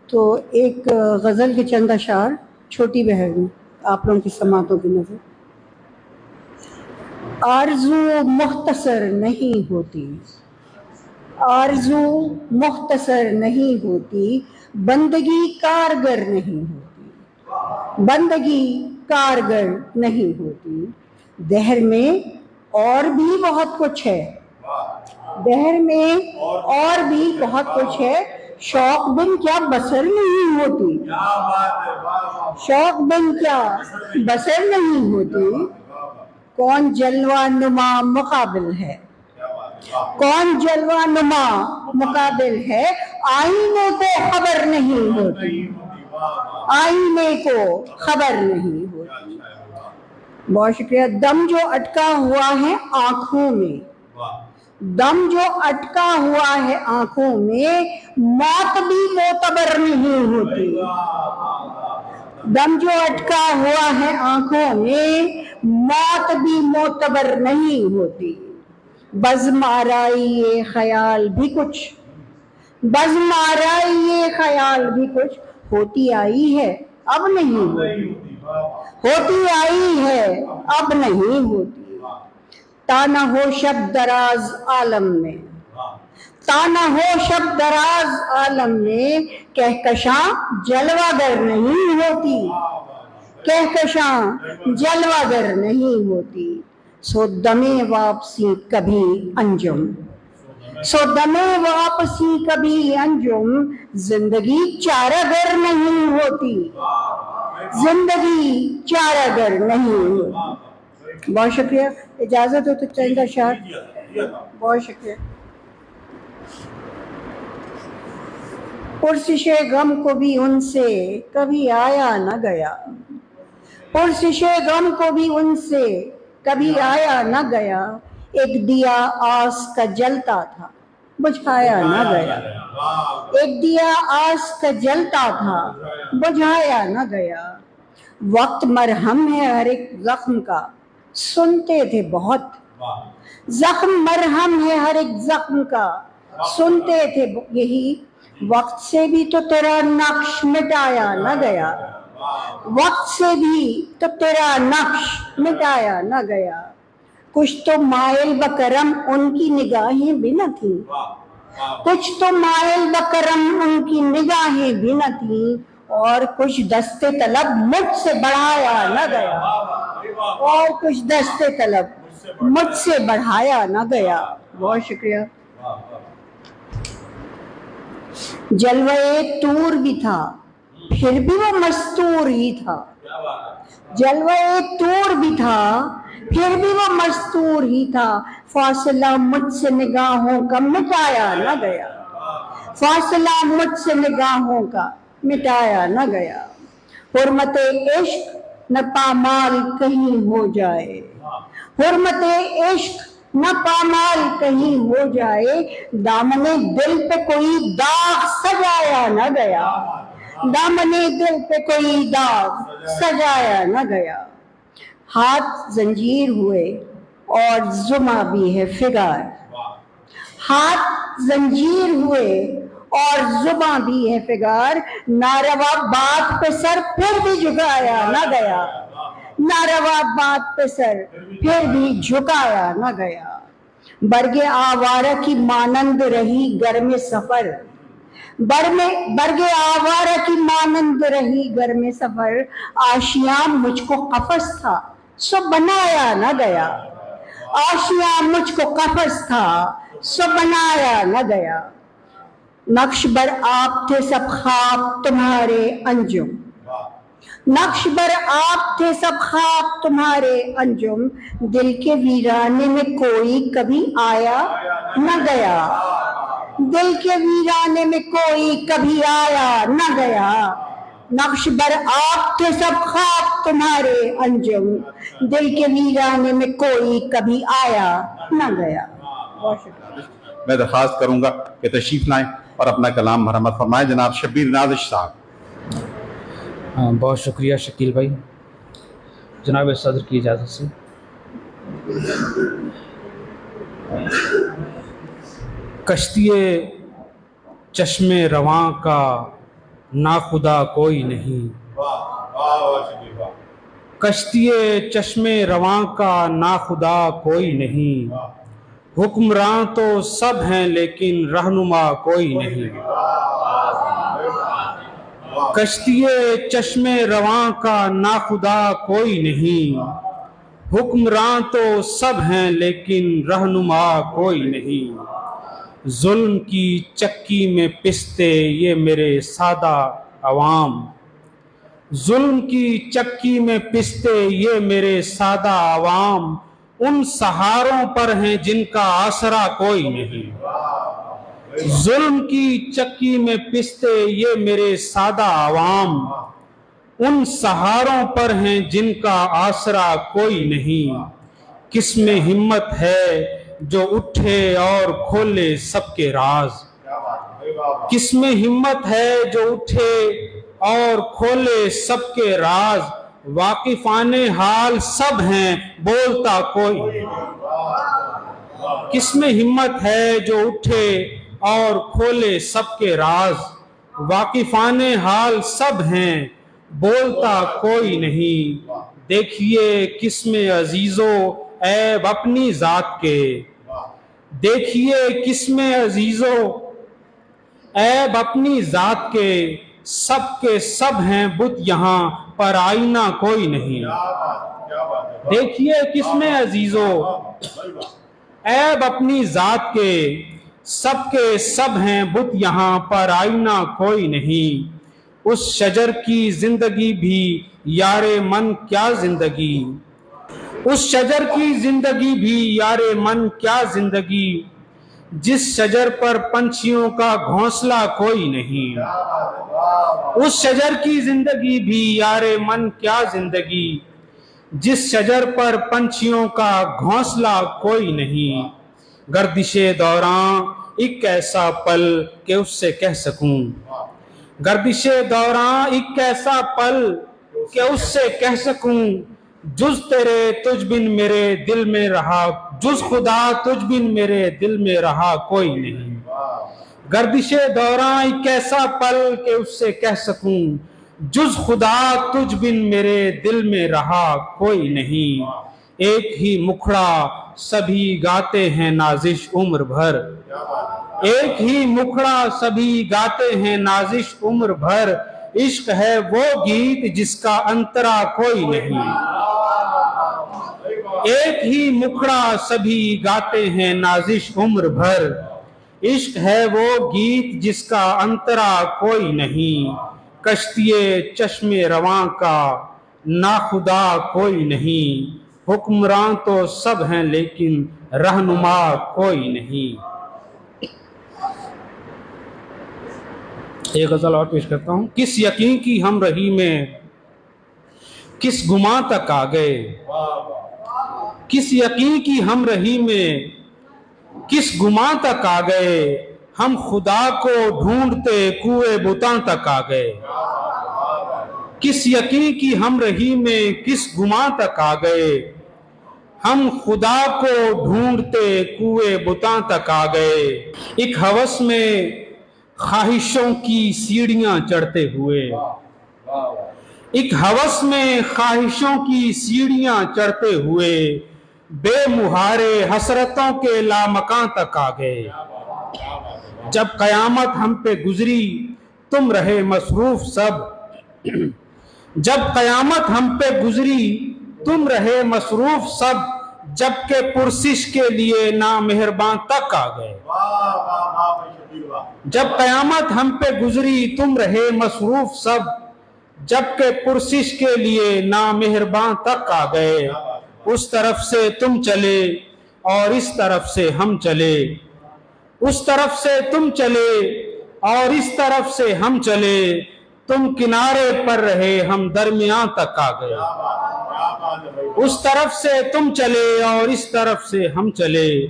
S4: तो एक गज़ल के चंद अशार छोटी बहर में आप लोगों की समातों की नज़र। आरज़ू मुख्तसर नहीं होती, आरज़ू मुख्तसर नहीं होती, बंदगी कारगर नहीं होती, बंदगी कारगर नहीं होती। दहर में और भी बहुत कुछ है, दहर में और भी बहुत कुछ है। शौक बिन क्या बसर नहीं होती, शौक बिन क्या बसर नहीं होती। कौन जलवा नुमा मुकाबिल है, कौन जलवा नुमा मुकाबिल है। आईने को खबर नहीं होती, आईने को खबर नहीं होती। बहुत शुक्रिया। दम जो अटका हुआ है आंखों में, दम जो अटका हुआ है आंखों में, मौत भी मोतबर नहीं होती। दम जो अटका हुआ है आंखों में, मौत भी मोतबर नहीं होती। बज़्म आराई ये ख्याल भी कुछ, बज़्म आराई ये ख्याल भी कुछ, होती आई है अब नहीं होती, होती आई है अब नहीं होती। ताना हो शब दराज आलम में, ताना हो शब दराज आलम में, कहकशां जलवागर नहीं होती, कहकशां जलवागर नहीं होती। सो दमे वापसी कभी अंजुम, सो दमे वापसी कभी अंजुम, जिंदगी चारागर नहीं होती, जिंदगी चारागर नहीं होती। बहुत शुक्रिया। इजाजत हो तो चंद अशआर। बहुत शुक्रिया। पुरसिशे गम को भी उनसे कभी आया न गया, पुरसिशे गम को भी उनसे कभी आया न गया। एक दिया आस का जलता था, बुझाया न गया, एक दिया आस का जलता था, बुझाया न गया। वक्त मरहम है हर एक जख्म का, सुनते थे बहुत, जख्म मरहम है हर एक जख्म का, सुनते थे यही। वक्त से भी तो तेरा नक्श मिटाया न गया, वक्त से भी तो तेरा नक्श मिटाया न गया। कुछ तो मायल बकरम उनकी निगाहें भी न थी, कुछ तो मायल बकरम उनकी निगाहें भी न थी। और कुछ दस्ते तलब मुझसे बढ़ाया न गया, और कुछ दस्ते तलब मुझसे बढ़ाया न गया। बहुत शुक्रिया। जलवे तूर भी था फिर भी वो मस्तूर ही था, जलवे तूर भी था फिर भी वो मस्तूर ही था। फासला मुझसे निगाहों का मिटाया न गया, फासला मुझसे निगाहों का मिटाया न गया। हुर्मते इश्क न पामाल कहीं हो जाए, हुर्मते इश्क न पामाल कहीं हो जाए। दामने दिल पे कोई दाग सजाया न गया, दामने दिल पे कोई दाग सजाया न गया। हाथ जंजीर हुए और जुमा भी है फिगार, हाथ जंजीर हुए और जुबां भी है फिगार। नारवा बात पे सर फिर भी झुकाया न गया, नारवा बात पे सर फिर भी झुकाया न गया। बरगे आवारा की मानंद रही घर में सफर, बरगे आवारा की मानंद रही घर में सफर। आशियां मुझको कफस था सो बनाया न गया, आशियां मुझको कफस था सो बनाया न गया। नक्श बर आप थे सब ख्वाब तुम्हारे अंजुम, नक्श बर आप थे सब ख्वाब तुम्हारे अंजुम। दिल के वीराने में कोई कभी आया न गया, दिल के वीराने में कोई कभी आया न गया। नक्श बर आप थे सब ख्वाब तुम्हारे अंजुम, दिल के वीराने में कोई कभी आया न गया।
S1: मैं दरख्वास्त करूंगा कि तशरीफ लाएं और अपना कलाम मरहमत फरमाएं। जनाब शब्बीर नाज़िश साहब।
S6: बहुत शुक्रिया शकील भाई। जनाब सदर की इजाज़त से कश्तिए चश्मे रवां का ना खुदा कोई नहीं, कश्तिए चश्मे रवां का ना खुदा कोई नहीं। हुक्मरान तो सब हैं लेकिन रहनुमा कोई नहीं, कश्तिए चश्मे रवां का ना खुदा कोई नहीं। हुक्मरान तो सब हैं लेकिन रहनुमा कोई नहीं। जुल्म की चक्की में पिसते ये मेरे सादा अवाम, जुल्म की चक्की में पिसते ये मेरे सादा अवाम, उन सहारों पर हैं जिनका आसरा कोई नहीं। जुल्म की चक्की में पिसते ये मेरे सादा अवाम, उन सहारों पर हैं जिनका आसरा कोई नहीं। किसमें हिम्मत है जो उठे और खोले सबके राज, किसमें हिम्मत है जो उठे और खोले सबके राज, वाकिफाने हाल सब हैं बोलता कोई नहीं। किसमें हिम्मत है जो उठे और खोले सबके राज, वाकिफाने हाल सब हैं बोलता कोई नहीं। देखिए किसमें अजीजो ऐब अपनी जात के, देखिए किसमें अजीजो ऐब अपनी जात के, सबके सब हैं बुत यहाँ पर आईना कोई नहीं। देखिए किसमें अजीजो ऐब अपनी जात के, सबके सब हैं बुत यहाँ पर आईना कोई नहीं। उस शजर की जिंदगी भी यारे मन क्या जिंदगी, उस शजर की जिंदगी भी यारे मन क्या जिंदगी, जिस शजर पर पंछियों का घोंसला कोई नहीं। उस शजर की जिंदगी भी यारे मन क्या जिंदगी, जिस शजर पर पंछियों का घोंसला कोई नहीं। गर्दिशे दौरान एक ऐसा पल के उससे कह सकूं, गर्दिशे दौरान एक ऐसा पल के उससे कह सकूं, जुज तेरे तुझ बिन मेरे दिल में रहा, जुज खुदा तुझ बिन मेरे दिल में रहा कोई नहीं। गर्दिशे दौरान एक ऐसा पल के उससे कह सकूं, जुज खुदा तुझ बिन मेरे दिल में रहा कोई नहीं। एक ही मुखड़ा सभी गाते हैं नाजिश उम्र भर, एक ही मुखड़ा सभी गाते हैं नाजिश उम्र भर, इश्क है वो गीत जिसका अंतरा कोई नहीं। एक ही मुखड़ा सभी गाते हैं नाजिश उम्र भर, इश्क है वो गीत जिसका अंतरा कोई नहीं। कश्तिये चश्मे रवां का नाखुदा कोई नहीं, हुक्मरान तो सब हैं लेकिन रहनुमा कोई नहीं। एक गजल और पेश करता हूं। किस यकीन की हम रही में किस गुमा तक आ गए, किस यकीन की हम रही में किस गुमा तक आ गए, हम खुदा को ढूंढते कुएं बुतां तक आ गए। किस यकीन की हम रही में किस गुमा तक आ गए, हम खुदा को ढूंढते कुएं बुतां तक आ गए। एक हवस में ख्वाहिशों की सीढ़ियां चढ़ते हुए, एक हवस में ख्वाहिशों की सीढ़ियां चढ़ते हुए, बेमुहारे हसरतों के लामकां तक आ गए। जब कयामत हम पे गुजरी तुम रहे मसरूफ सब, जब कयामत हम पे गुजरी तुम रहे मसरूफ सब, जबकि पुरसिश के लिए नामेहरबान तक आ गए। जब कयामत हम पे गुजरी तुम रहे मसरूफ सब, जबकि पुरसिश के लिए नामेहरबान तक आ गए। उस तरफ से तुम चले और इस तरफ से हम चले, उस तरफ से तुम चले और इस तरफ से हम चले, तुम किनारे पर रहे हम दरमियान तक आ गए। उस तरफ से तुम चले और इस तरफ से हम चले,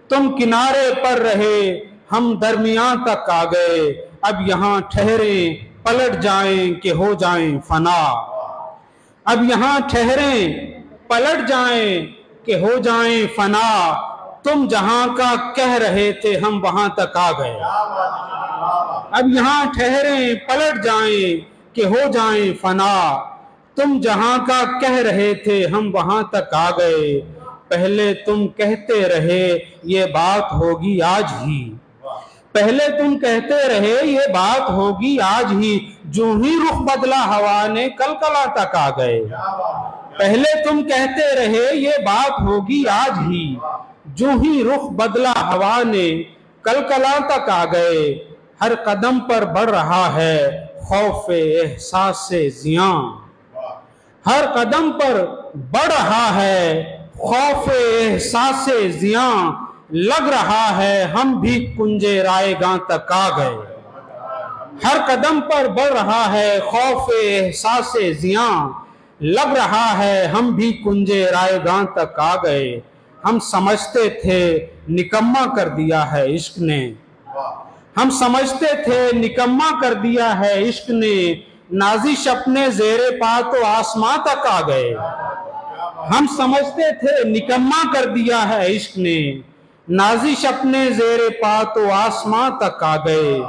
S6: तुम किनारे पर रहे हम दरमियान तक आ गए। अब यहाँ ठहरे पलट जाएं कि हो जाएं फना, अब यहाँ ठहरे पलट जाएं कि हो जाएं फना, तुम जहां का कह रहे थे हम वहां तक आ गए। अब यहाँ ठहरे पलट जाएं कि हो जाएं फना, तुम जहां का कह रहे थे हम वहां तक आ गए। पहले तुम कहते रहे ये बात होगी आज ही, पहले तुम कहते रहे ये बात होगी आज ही, जो ही रुख बदला हवा ने कलकला तक आ गए। पहले तुम कहते रहे ये बात होगी आज ही, जो ही रुख बदला हवा ने कलकला तक आ गए। हर कदम पर बढ़ रहा है खौफ एहसास से जियां, हर कदम पर बढ़ रहा है खौफ एहसास से जियां, लग रहा है हम भी कुंजे रायगां तक आ गए। हर कदम पर बढ़ रहा है खौफ एहसास से जियां, लग रहा है हम भी कुंजे रायगां तक आ गए। हम समझते थे निकम्मा कर दिया है इश्क ने, हम समझते थे निकम्मा कर दिया है इश्क ने, नाजिश अपने ज़ेरे पा तो आसमां तक आ गए। हम समझते थे निकम्मा कर दिया है इश्क ने, नाजिश अपने ज़ेरे पा तो आसमां तक आ गए।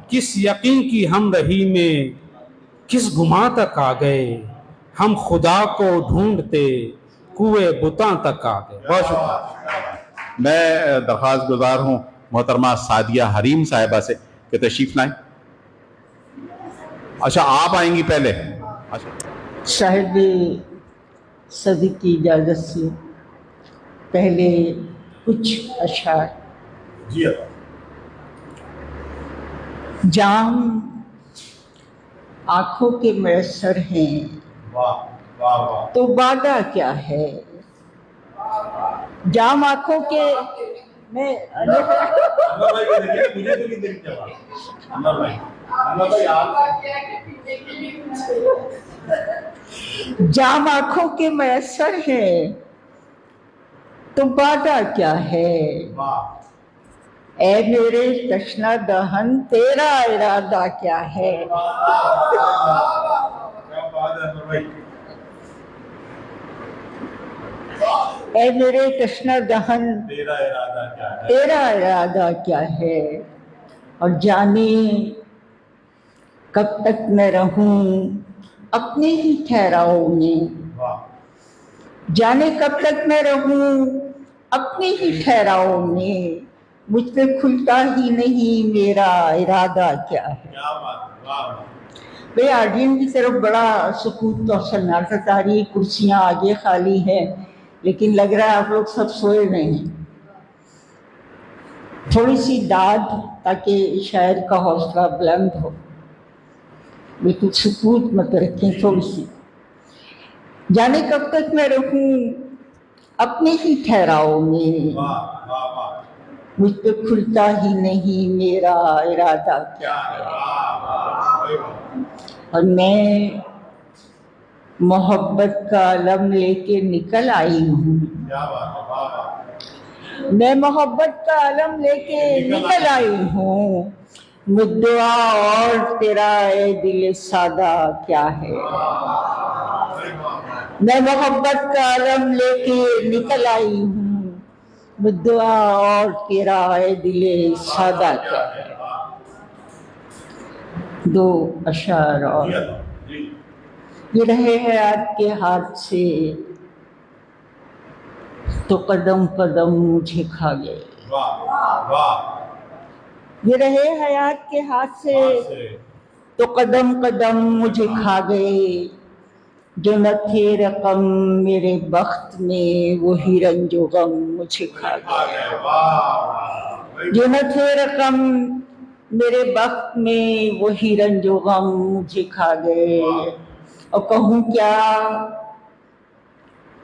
S6: किस यकीन की हम रही में किस गुमा तक आ गए, हम खुदा को ढूंढते कुएं बुतां तक आ गए। बहुत शुक्रिया।
S1: मैं दरख्वास्त गुजार हूँ मोहतरमा सादिया हरीम साहिबा से कि तशरीफ लाएं। अच्छा, आप आएंगी पहले? अच्छा,
S7: साहिब सदी की इजाज़त से पहले कुछ अशार।
S1: जी।
S7: जाम आंखों के मैसर हैं,
S1: वाह वाह वाह।
S7: तो वादा क्या है। जाम आंखों के मैं जाम आंखों के मैसर हैं, तो वादा क्या है। ऐ मेरे तशना दहन तेरा इरादा क्या है। ऐ मेरे तशना दहन तेरा इरादा क्या है। और जाने कब तक मैं रहूं अपने ही ठहराव में, जाने कब तक मैं रहूं अपने ही ठहराव में, मुझ पे खुलता ही नहीं मेरा इरादा क्या है। भाई ऑडियंस की तरफ बड़ा सुकूत और सन्नाटा आ रही है, कुर्सियाँ आगे खाली हैं, लेकिन लग रहा है आप लोग सब सोए हुए हैं। थोड़ी सी दाद ताकि शायर का हौसला बुलंद हो, बिल्कुल सुकूत मत रखें थोड़ी सी। जाने कब तक मैं रहूं अपने ही ठहराव में, मुझ पे खुलता ही नहीं मेरा इरादा क्या है। और मैं मोहब्बत का आलम लेके निकल आई हूँ, मैं मोहब्बत का आलम लेके निकल आई हूँ, मुद्दआ और तेरा ए दिल सादा क्या है। मैं मोहब्बत का आलम लेके निकल आई हूँ, मुद्दआ और तेरा ए दिल सादा क्या है। दो अशार और। ये रहे हयात के हाथ से तो कदम कदम मुझे खा गए। ये रहे हयात के हाथ से तो कदम कदम मुझे खा गए। जो न थे रकम मेरे बख्त में वही रंजो गम मुझे खा गए। जो न थे रकम मेरे बख्त में वही रंजो गम मुझे खा गए। और कहूँ क्या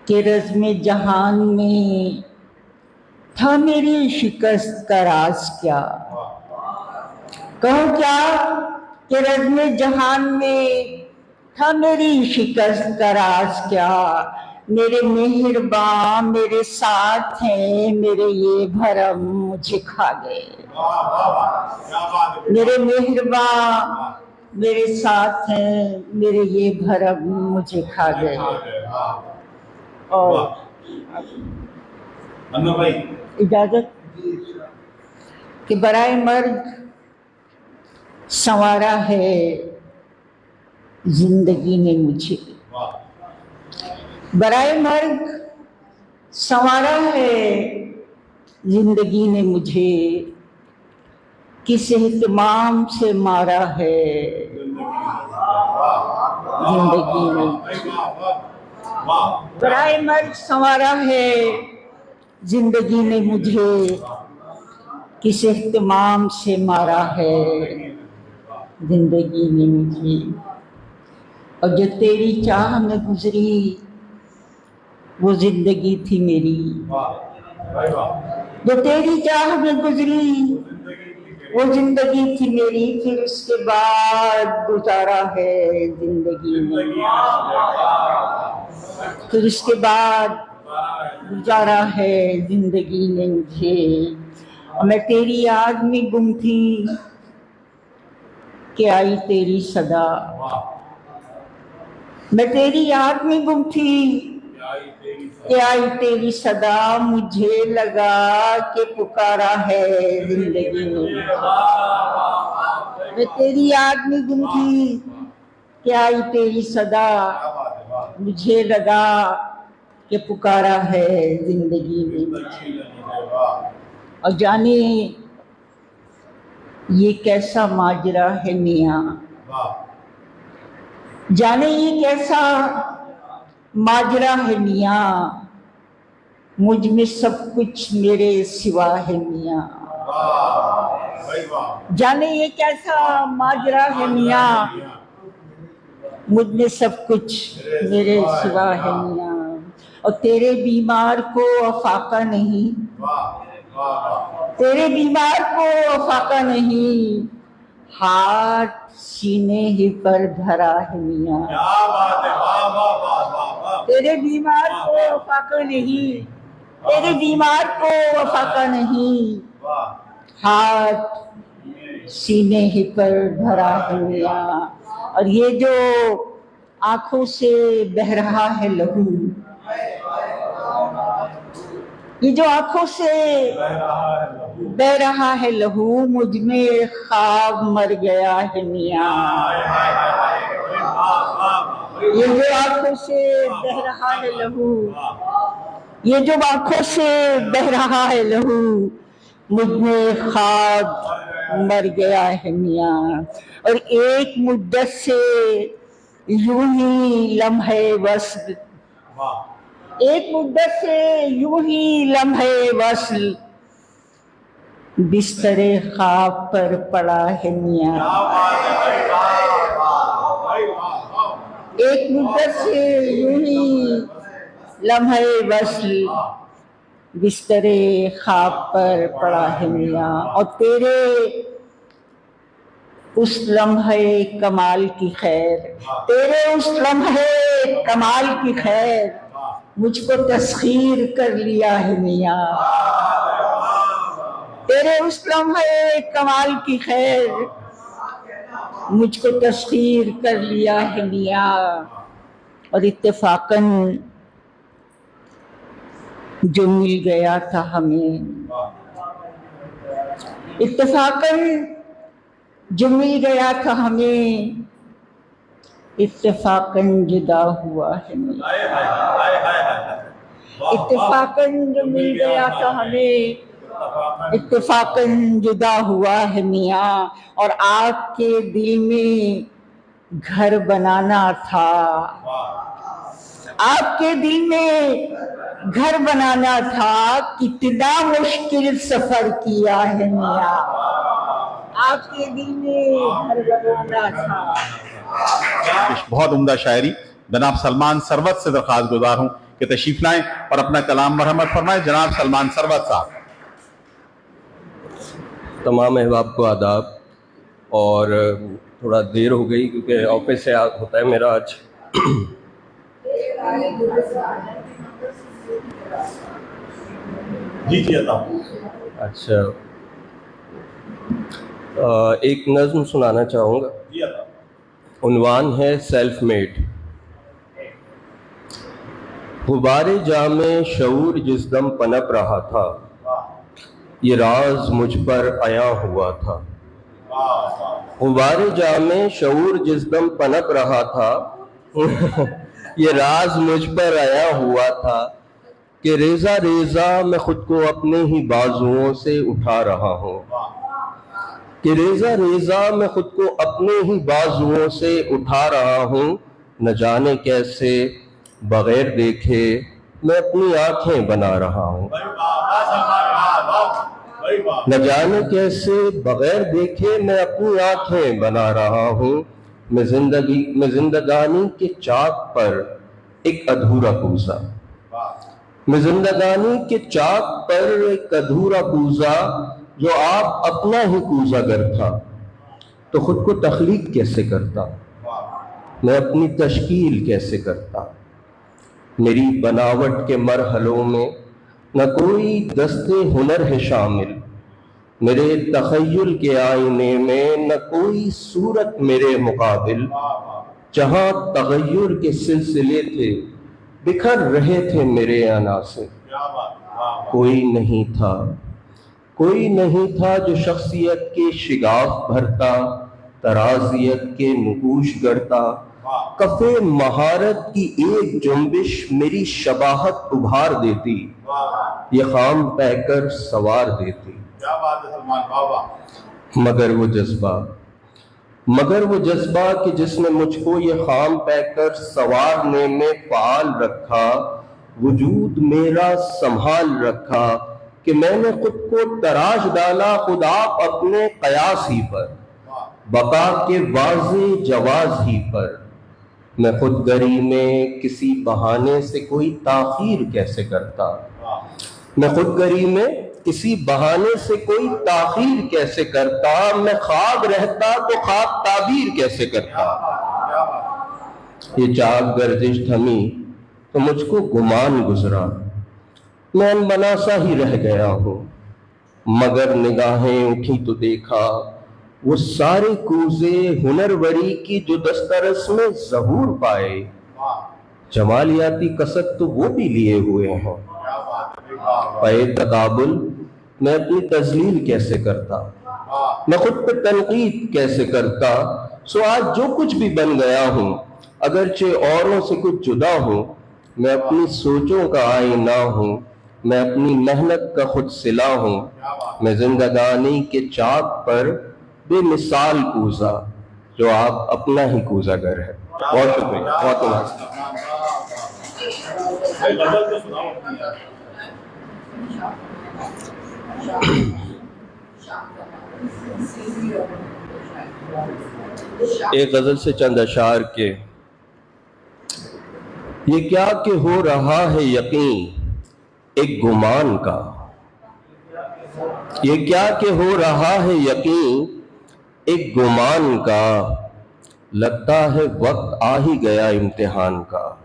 S7: कि रज़्म जहान में था मेरी शिकस्त का राज क्या। कहूँ क्या कि रज़्म जहान में था मेरी शिकस्त का राज क्या। मेरे मेहरबान मेरे साथ हैं मेरे ये भरम मुझे खा गए। मेरे मेहरबान मेरे साथ हैं मेरे ये भरम मुझे खा गए। और इजाजत कि बराए मर्द संवारा है जिंदगी ने मुझे। बराए मर्द संवारा है जिंदगी ने मुझे। किस एहतमाम से मारा है जिंदगी ने। बराए मर्द संवारा है जिंदगी ने मुझे, किस इख्तिमाम से मारा है जिंदगी ने मुझे। और जो तेरी चाह में गुजरी वो जिंदगी थी मेरी, जो तेरी चाह में गुजरी वो जिंदगी थी मेरी। फिर उसके बाद गुजारा है जिंदगी में, फिर उसके बाद गुजारा है जिंदगी ने मुझे। और मैं तेरी याद में गुम थी कि आई तेरी सदा, मैं तेरी याद में गुम थी कि आई तेरी सदा। मुझे लगा कि पुकारा है जिंदगी ने, मैं तेरी याद में गुम थी कि आई तेरी सदा। मुझे लगा कि पुकारा है जिंदगी में। और जाने ये कैसा माजरा है मियाँ, जाने ये कैसा माजरा है मियाँ, मुझ में सब कुछ मेरे सिवा है मियाँ। जाने ये कैसा माजरा है मियाँ, मुझ में सब कुछ मेरे सिवा है मियाँ। और तेरे बीमार को अफाका नहीं, तेरे बीमार को फाका नहीं, हाथ सीने ही पर धरा है मियाँ। तेरे बीमार को फाका नहीं, तेरे बीमार को फाका नहीं, हाथ सीने ही पर धरा है मियाँ। और ये जो आंखों से बह रहा है लहू, ये जो आंखों से बह रहा है लहू, मुझ में ख्वाब मर गया है मियाँ। ये जो आंखों से बह रहा है लहू, ये जो आंखों से बह रहा है लहू, मुझ में ख्वाब मर गया है मियाँ। और एक मुद्दत से यूं ही लम्हे वस्ल, एक मुद्दत से यूं ही लम्हे वस्ल, बिस्तरे ख्वाब पर पड़ा है मियाँ। एक मुद्दत से यूं ही लम्हे वस्ल, बिस्तरे ख्वाब पर पड़ा है मियाँ। और तेरे उस लम्हे कमाल की खैर, तेरे उस लम्हे कमाल की खैर, मुझको तस्खीर कर लिया है मियाँ। तेरे उस लम्हे कमाल की खैर, मुझको तस्खीर कर लिया है मियाँ। और इत्तेफाकन जो मिल गया था हमें, इत्तेफाकन जो मिल गया था हमें, इत्तेफाकन जुदा हुआ है मियाँ। इत्तेफाकन जो मिल गया था हमें, इत्तेफाकन जुदा हुआ है मियाँ। और आपके दिल में घर बनाना था, आपके दिल में घर बनाना था, कितना मुश्किल सफर किया है मियाँ। आपके दिल में घर बनाना था।
S1: बहुत उम्दा शायरी। जनाब सलमान सरवत से दरख्वास्त गुजार हूँ कि तशरीफ लाएं और अपना कलाम मरहमत फरमाएं। जनाब सलमान सरवत साहब।
S8: तमाम अहबाब को आदाब। और थोड़ा देर हो गई क्योंकि ऑफिस से होता है मेरा आज।
S1: जी जी
S8: अच्छा, एक नज़्म सुनाना चाहूँगा। उन्वान है सेल्फ मेड। गुबारे जामे शऊर जिस दम पनप रहा था, ये राज मुझ पर आया हुआ था। गुबारे जामे शऊर जिस दम पनप रहा था ये राज मुझ पर आया हुआ था कि रेजा रेजा मैं खुद को अपने ही बाजुओं से उठा रहा हूँ, कि रेजा रेजा मैं खुद को अपने ही बाजुओं से उठा रहा हूँ। न जाने कैसे बगैर देखे मैं अपनी आंखें बना रहा हूँ। न जाने कैसे बगैर देखे मैं अपनी आंखें बना रहा हूँ। मैं जिंदगानी के चाक पर एक अधूरा कूजा, मैं जिंदगानी के चाक पर एक अधूरा कूजा, जो आप अपना ही कूजागर था तो खुद को तख्लीक कैसे करता, मैं अपनी तश्कील कैसे करता। मेरी बनावट के मरहलों में न कोई दस्ते हुनर है शामिल, मेरे तखय्युल के आईने में न कोई सूरत मेरे मुकाबिल। जहां तगय्युर के सिलसिले थे बिखर रहे थे मेरे अनासिर, कोई नहीं था जो शख्सियत के शिगाफ भरता, तराजियत के नुकूश गढ़ता। कफे महारत की एक जुम्बिश मेरी शबाहत उभार देती, ये खाम पैकर सवार देती। मगर वो जज्बा कि जिसने मुझको ये खाम पैकर सवारने में फाल रखा, वजूद मेरा संभाल रखा कि मैंने खुद को तराश डाला खुद आप अपने कयास ही पर, बका के वाज़े जवाज ही पर। मैं खुद गरी में किसी बहाने से कोई ताखीर कैसे करता, मैं खुद गरी में किसी बहाने से कोई ताखीर कैसे करता। मैं ख्वाब रहता तो ख्वाब ताबीर कैसे करता। ये चाक गर्दिश थमी तो मुझको गुमान गुजरा, मैं अनबना सा ही रह गया हूँ। मगर निगाहें उठी तो देखा वो सारे कूजे हुनरवरी की जो दस्तरस में ज़हूर पाए। जमालियाती कसक तो वो भी लिए हुए हैं, पे तकाबुल मैं अपनी तजलील कैसे करता, मैं खुद पे तनकीद कैसे करता। सो आज जो कुछ भी बन गया हूँ, अगरचे औरों से कुछ जुदा हूँ, मैं अपनी सोचों का आईना हूँ, मैं अपनी मेहनत का खुद सिला हूँ। मैं जिंदगानी के चाक पर बेमिसाल कूजा, जो आप अपना ही कूजागर है। बहुत शुक्रिया, बहुत एक गजल से चंद अशार के। ये क्या कि हो रहा है यकीन एक गुमान का, ये क्या कि हो रहा है यकीन एक गुमान का, लगता है वक्त आ ही गया इम्तिहान का।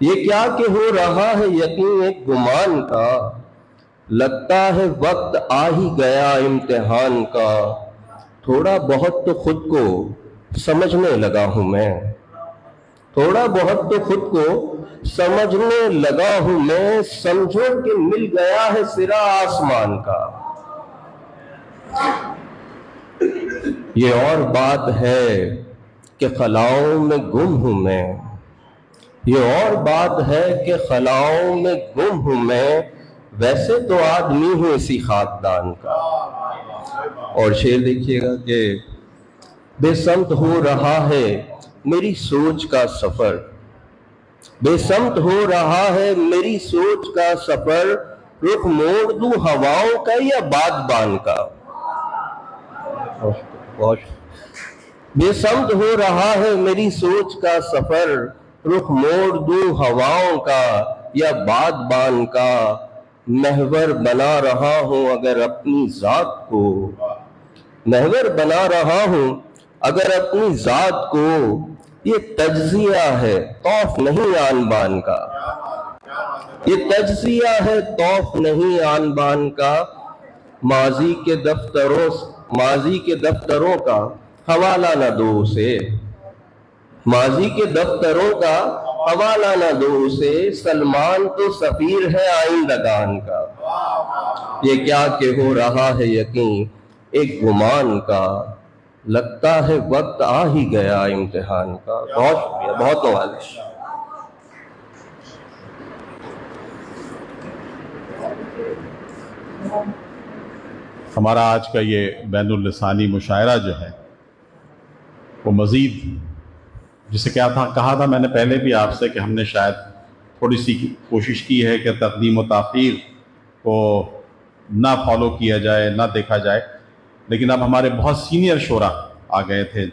S8: ये क्या कि हो रहा है यकीन एक गुमान का, लगता है वक्त आ ही गया इम्तिहान का। थोड़ा बहुत तो खुद को समझने लगा हूं मैं, थोड़ा बहुत तो खुद को समझने लगा हूं मैं। समझो कि मिल गया है सिरा आसमान का। ये और बात है कि खलाओं में गुम हूं मैं, ये और बात है कि खलाओं में गुम हूं मैं। वैसे तो आदमी हूं इसी खाकदान का। और शेर देखिएगा कि बेसमत हो रहा है मेरी सोच का सफर, बेसमत हो रहा है मेरी सोच का सफर। रुख मोड़ दूं हवाओं का या बागबान का। बेसमत हो रहा है मेरी सोच का सफर, रुख मोड़ दूं हवाओं का या बागबान का। महवर बना रहा हूं अगर अपनी जात को, महवर बना रहा हूं अगर अपनी जात को। ये तज्जिया है तौफ नहीं आन बान का, ये तज्जिया है तौफ नहीं आन बान का। माजी के दफ्तरों का हवाला न दो उसे, माजी के दफ्तरों का हवाला न दो उसे। सलमान तो सफीर है आइंदगान का। ये क्या कि हो रहा है यकीन एक गुमान का, लगता है वक्त आ ही गया इम्तिहान का। बहुत शुक्रिया, बहुत नवाज़िश।
S1: हमारा आज का ये बैनुल लिसानी मुशायरा जो है वो मज़ीद जिसे क्या था, कहा था मैंने पहले भी आपसे कि हमने शायद थोड़ी सी कोशिश की है कि तक़दीम व ताख़ीर को ना फॉलो किया जाए, ना देखा जाए, लेकिन अब हमारे बहुत सीनियर शोरा आ गए थे।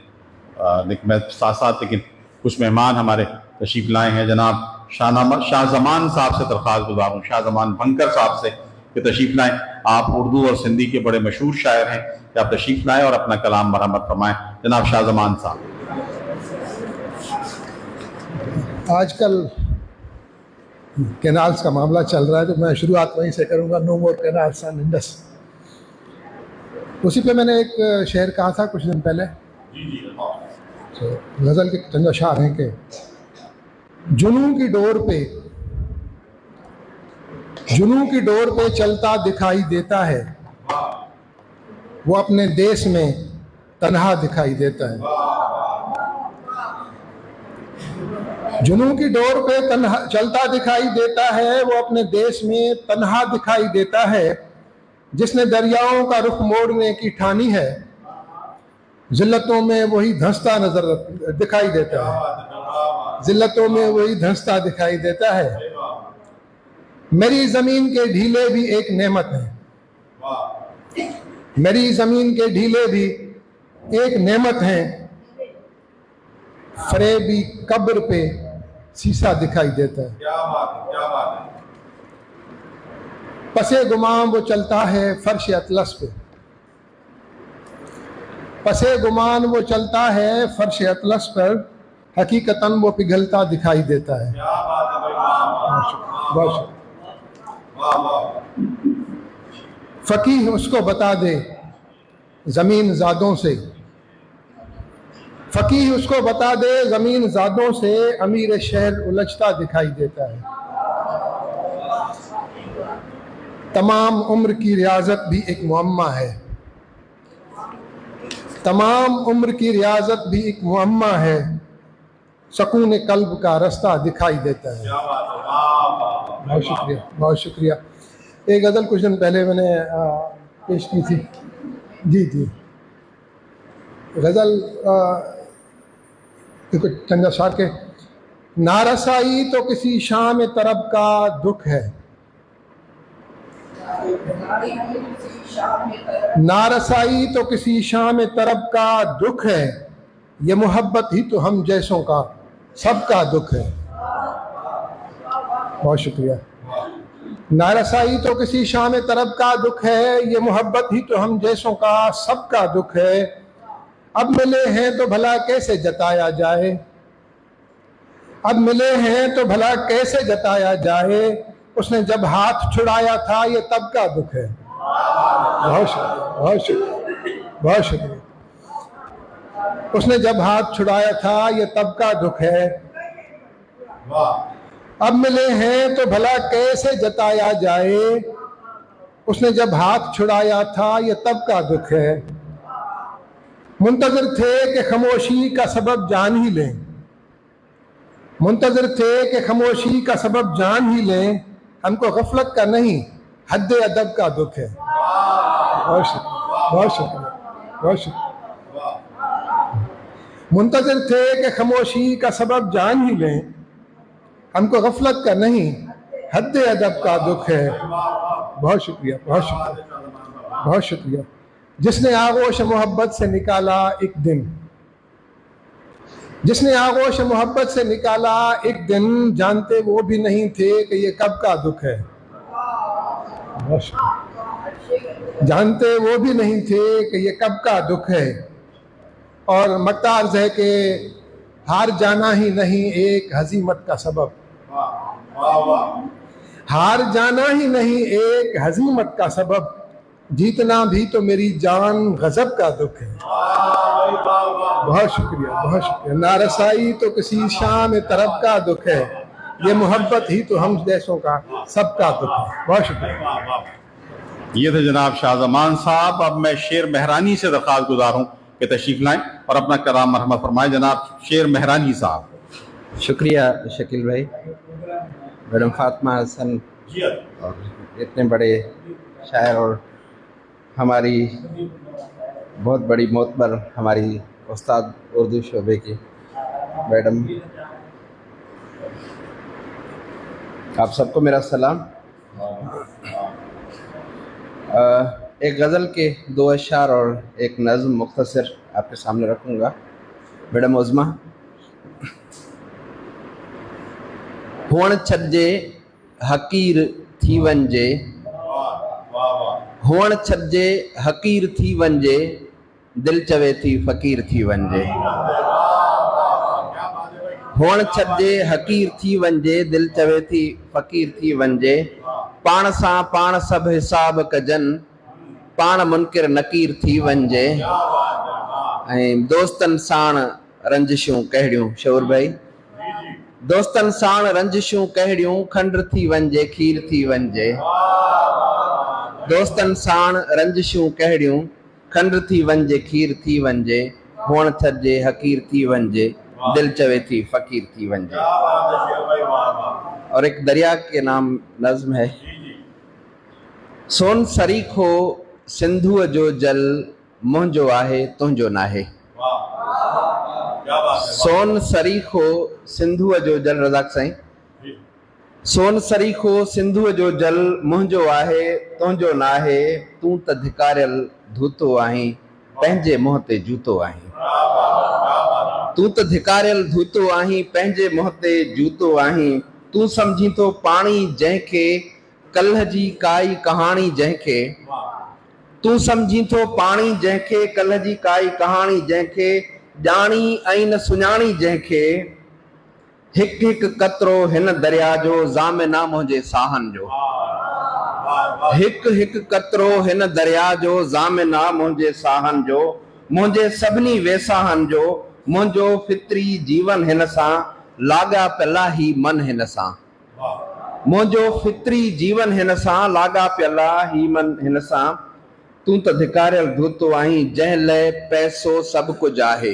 S1: लेकिन मैं साथ साथ लेकिन कुछ मेहमान हमारे तशरीफ़ लाए हैं। जनाब शाहज़मान साहब से दरख्वास्त गुजार हूँ, शाहज़मान भंकर साहब से कि तशरीफ़ लाएँ। आप उर्दू और सिंधी के बड़े मशहूर शायर हैं, कि आप तशरीफ़ लाएँ और अपना कलाम मरहमत फरमाएँ। जनाब शाहज़मान साहब।
S9: आजकल कैनाल्स का मामला चल रहा है, तो मैं शुरुआत वहीं से करूँगा, नो मोर कैनाल्स इन इंडस। उसी पे मैंने एक शेर कहा था कुछ दिन पहले। तो गज़ल के चंद अशार हैं कि जुनून की डोर पे चलता दिखाई देता है, वो अपने देश में तन्हा दिखाई देता है। जुनून की डोर पे चलता दिखाई देता है, वो अपने देश में तन्हा दिखाई देता है। जिसने दरियाओं का रुख मोड़ने की ठानी है, जिल्लतों में वही धंसता नजर दिखाई देता है, जिल्लतों में वही धंसता दिखाई देता है। मेरी जमीन के ढीले भी एक नेमत है, मेरी जमीन के ढीले भी एक नेमत है। फरेबी कब्र पे शीशा दिखाई देता है।
S1: क्या बात है।
S9: पसे गुमाम वो चलता है फर्श अतलस पे, पसे गुमान वो चलता है फर्श अतलस पर, हकीकतन वो पिघलता दिखाई देता है। बहुत फकीह उसको बता दे जमीन ज़ादों से, फकीह उसको बता दे जमीन ज़ादों से, अमीर शहर उलझता दिखाई देता है। तमाम उम्र की रियाजत भी एक मुअम्मा है, तमाम उम्र की रियाजत भी एक मुअम्मा है। सकून कल्ब का रास्ता दिखाई देता है। बहुत शुक्रिया, बहुत शुक्रिया। एक गज़ल कुछ दिन पहले मैंने पेश की थी। जी जी, गज़ल चंद अशार के। नारसाई तो किसी शाम तरब का दुख है, नारसाई तो किसी शाम तरब का दुख है, ये मोहब्बत ही तो हम जैसों का सबका दुख है। बहुत शुक्रिया। नारसाई तो किसी शाम तरब का दुख है, ये मोहब्बत ही तो हम जैसों का सबका दुख है। अब मिले हैं तो भला कैसे जताया जाए, अब मिले हैं तो भला कैसे जताया जाए, उसने जब हाथ छुड़ाया था ये तब का दुख है। बहुत शुक्रिया, बहुत शुक्रिया, बहुत शुक्रिया। उसने जब हाथ छुड़ाया था ये तब का दुख है। अब मिले हैं तो भला कैसे जताया जाए, उसने जब हाथ छुड़ाया था ये तब का दुख है। मुंतज़िर थे कि खामोशी का सबब जान ही लें, मुंतज़िर थे कि खामोशी का सबब जान ही लें, हमको गफलत का नहीं हद अदब का दुख है। बहुत शुक्रिया, बहुत शुक्रिया, बहुत शुक्रिया। मुंतज़िर थे कि खामोशी का सबब जान ही लें, हमको गफलत का नहीं हद अदब का दुख है। बहुत शुक्रिया, बहुत शुक्रिया, बहुत शुक्रिया। जिसने आगोश मोहब्बत से निकाला एक दिन, जिसने आगोश मोहब्बत से निकाला एक दिन, जानते वो भी नहीं थे कि ये कब का दुख है। जानते वो भी नहीं थे कि ये कब का दुख है। और मकतार्ज है कि हार जाना ही नहीं एक हजीमत का सबब, हार जाना ही नहीं एक हजीमत का सबब, जीतना भी तो मेरी जान गजब का दुख है। बहुत शुक्रिया, बहुत शुक्रिया। नारसाई तो किसी शाम तरफ का दुख है, ये मोहब्बत ही तो हम जैसों का सबका दुख है। बहुत शुक्रिया।
S1: ये थे जनाब शाहज़मान साहब। अब मैं शेर मेहरानी से दरख्वास्त गुजार हूँ कि तशरीफ लाएं और अपना कलाम मरहमत फरमाएं। जनाब शेर मेहरानी साहब।
S10: शुक्रिया शकील भाई, मैडम फातिमा हसन और इतने बड़े शायर और हमारी बहुत बड़ी मोतबर हमारी उस्ताद उर्दू शोबे की मैडम, आप सबको मेरा सलाम। एक गज़ल के 2 अशआर और एक नज़्म मुख्तसर आपके सामने रखूँगा। मैडम उज़्मा। हुअण छॾिजे हकीर थी वञिजे, हुअण छॾिजे हकीर थी वञिजे, दिलि चवे थी फ़क़ीर थी वञिजे। हुअण छॾिजे हकीर थी वञिजे, दिलि चवे थी फ़क़ीर थी वञिजे। पाण सां पाण सभु हिसाब कजनि, पाण मुनकिर नकीर थी वञिजे। ऐं दोस्तनि साण रंजिशूं कहिड़ियूं, शौर भाई। दोस्तनि साण रंजिशूं कहिड़ियूं, खंड थी वञिजे खीर थी वञिजे। दोस्तनि साण रंजिशूं कहिड़ियूं, खंड थी वञिजे खीर थी वञिजे। हुअण छॾिजे हकीर थी वञिजे, दिल चवे थी फ़क़ीर थी वञिजे। और एक दरिया के नाम नज़्म है। सोन सरीखो सिंधुअ जो जल, मुंहिंजो आहे तुंहिंजो नाहे। सोन सरीखो सिंधुअ जो जल, रज़ाक साईं। सोन सरीखो सिंधुअ जो जल, मुंहिंजो आहे तुंहिंजो नाहे। तूं त धिकारियल धूतो आहीं, पंहिंजे मुंहं ते जूतो आहीं। तूं त धिकारियल धूतो आहीं, पंहिंजे मुंहं ते जूतो आहीं। तूं सम्झी थो पाणी जंहिंखे, कल्ह जी काई कहाणी जंहिंखे। तूं सम्झी थो पाणी जंहिंखे, कल्ह जी काई कहाणी जंहिंखे। ॼाणी ऐं न सुञाणी जंहिंखे, हिकु हिकु कतरो हिन दरिया जो, ज़ामिना मुंहिंजे साहनि जो। हिकु हिकु कतरो हिन दरिया जो, ज़ामिना मुंहिंजे साहनि जो। मुंहिंजे सभिनी वेसाहनि जो, मुंहिंजो फितरी जीवन हिन सां, लाॻा पियल ही मन हिन सां। मुंहिंजो फितरी जीवन हिन सां, लाॻा पियल ही मन हिन सां। तूं त धिकारियल धूतो आहीं, जंहिं लाइ पैसो सभु कुझु आहे।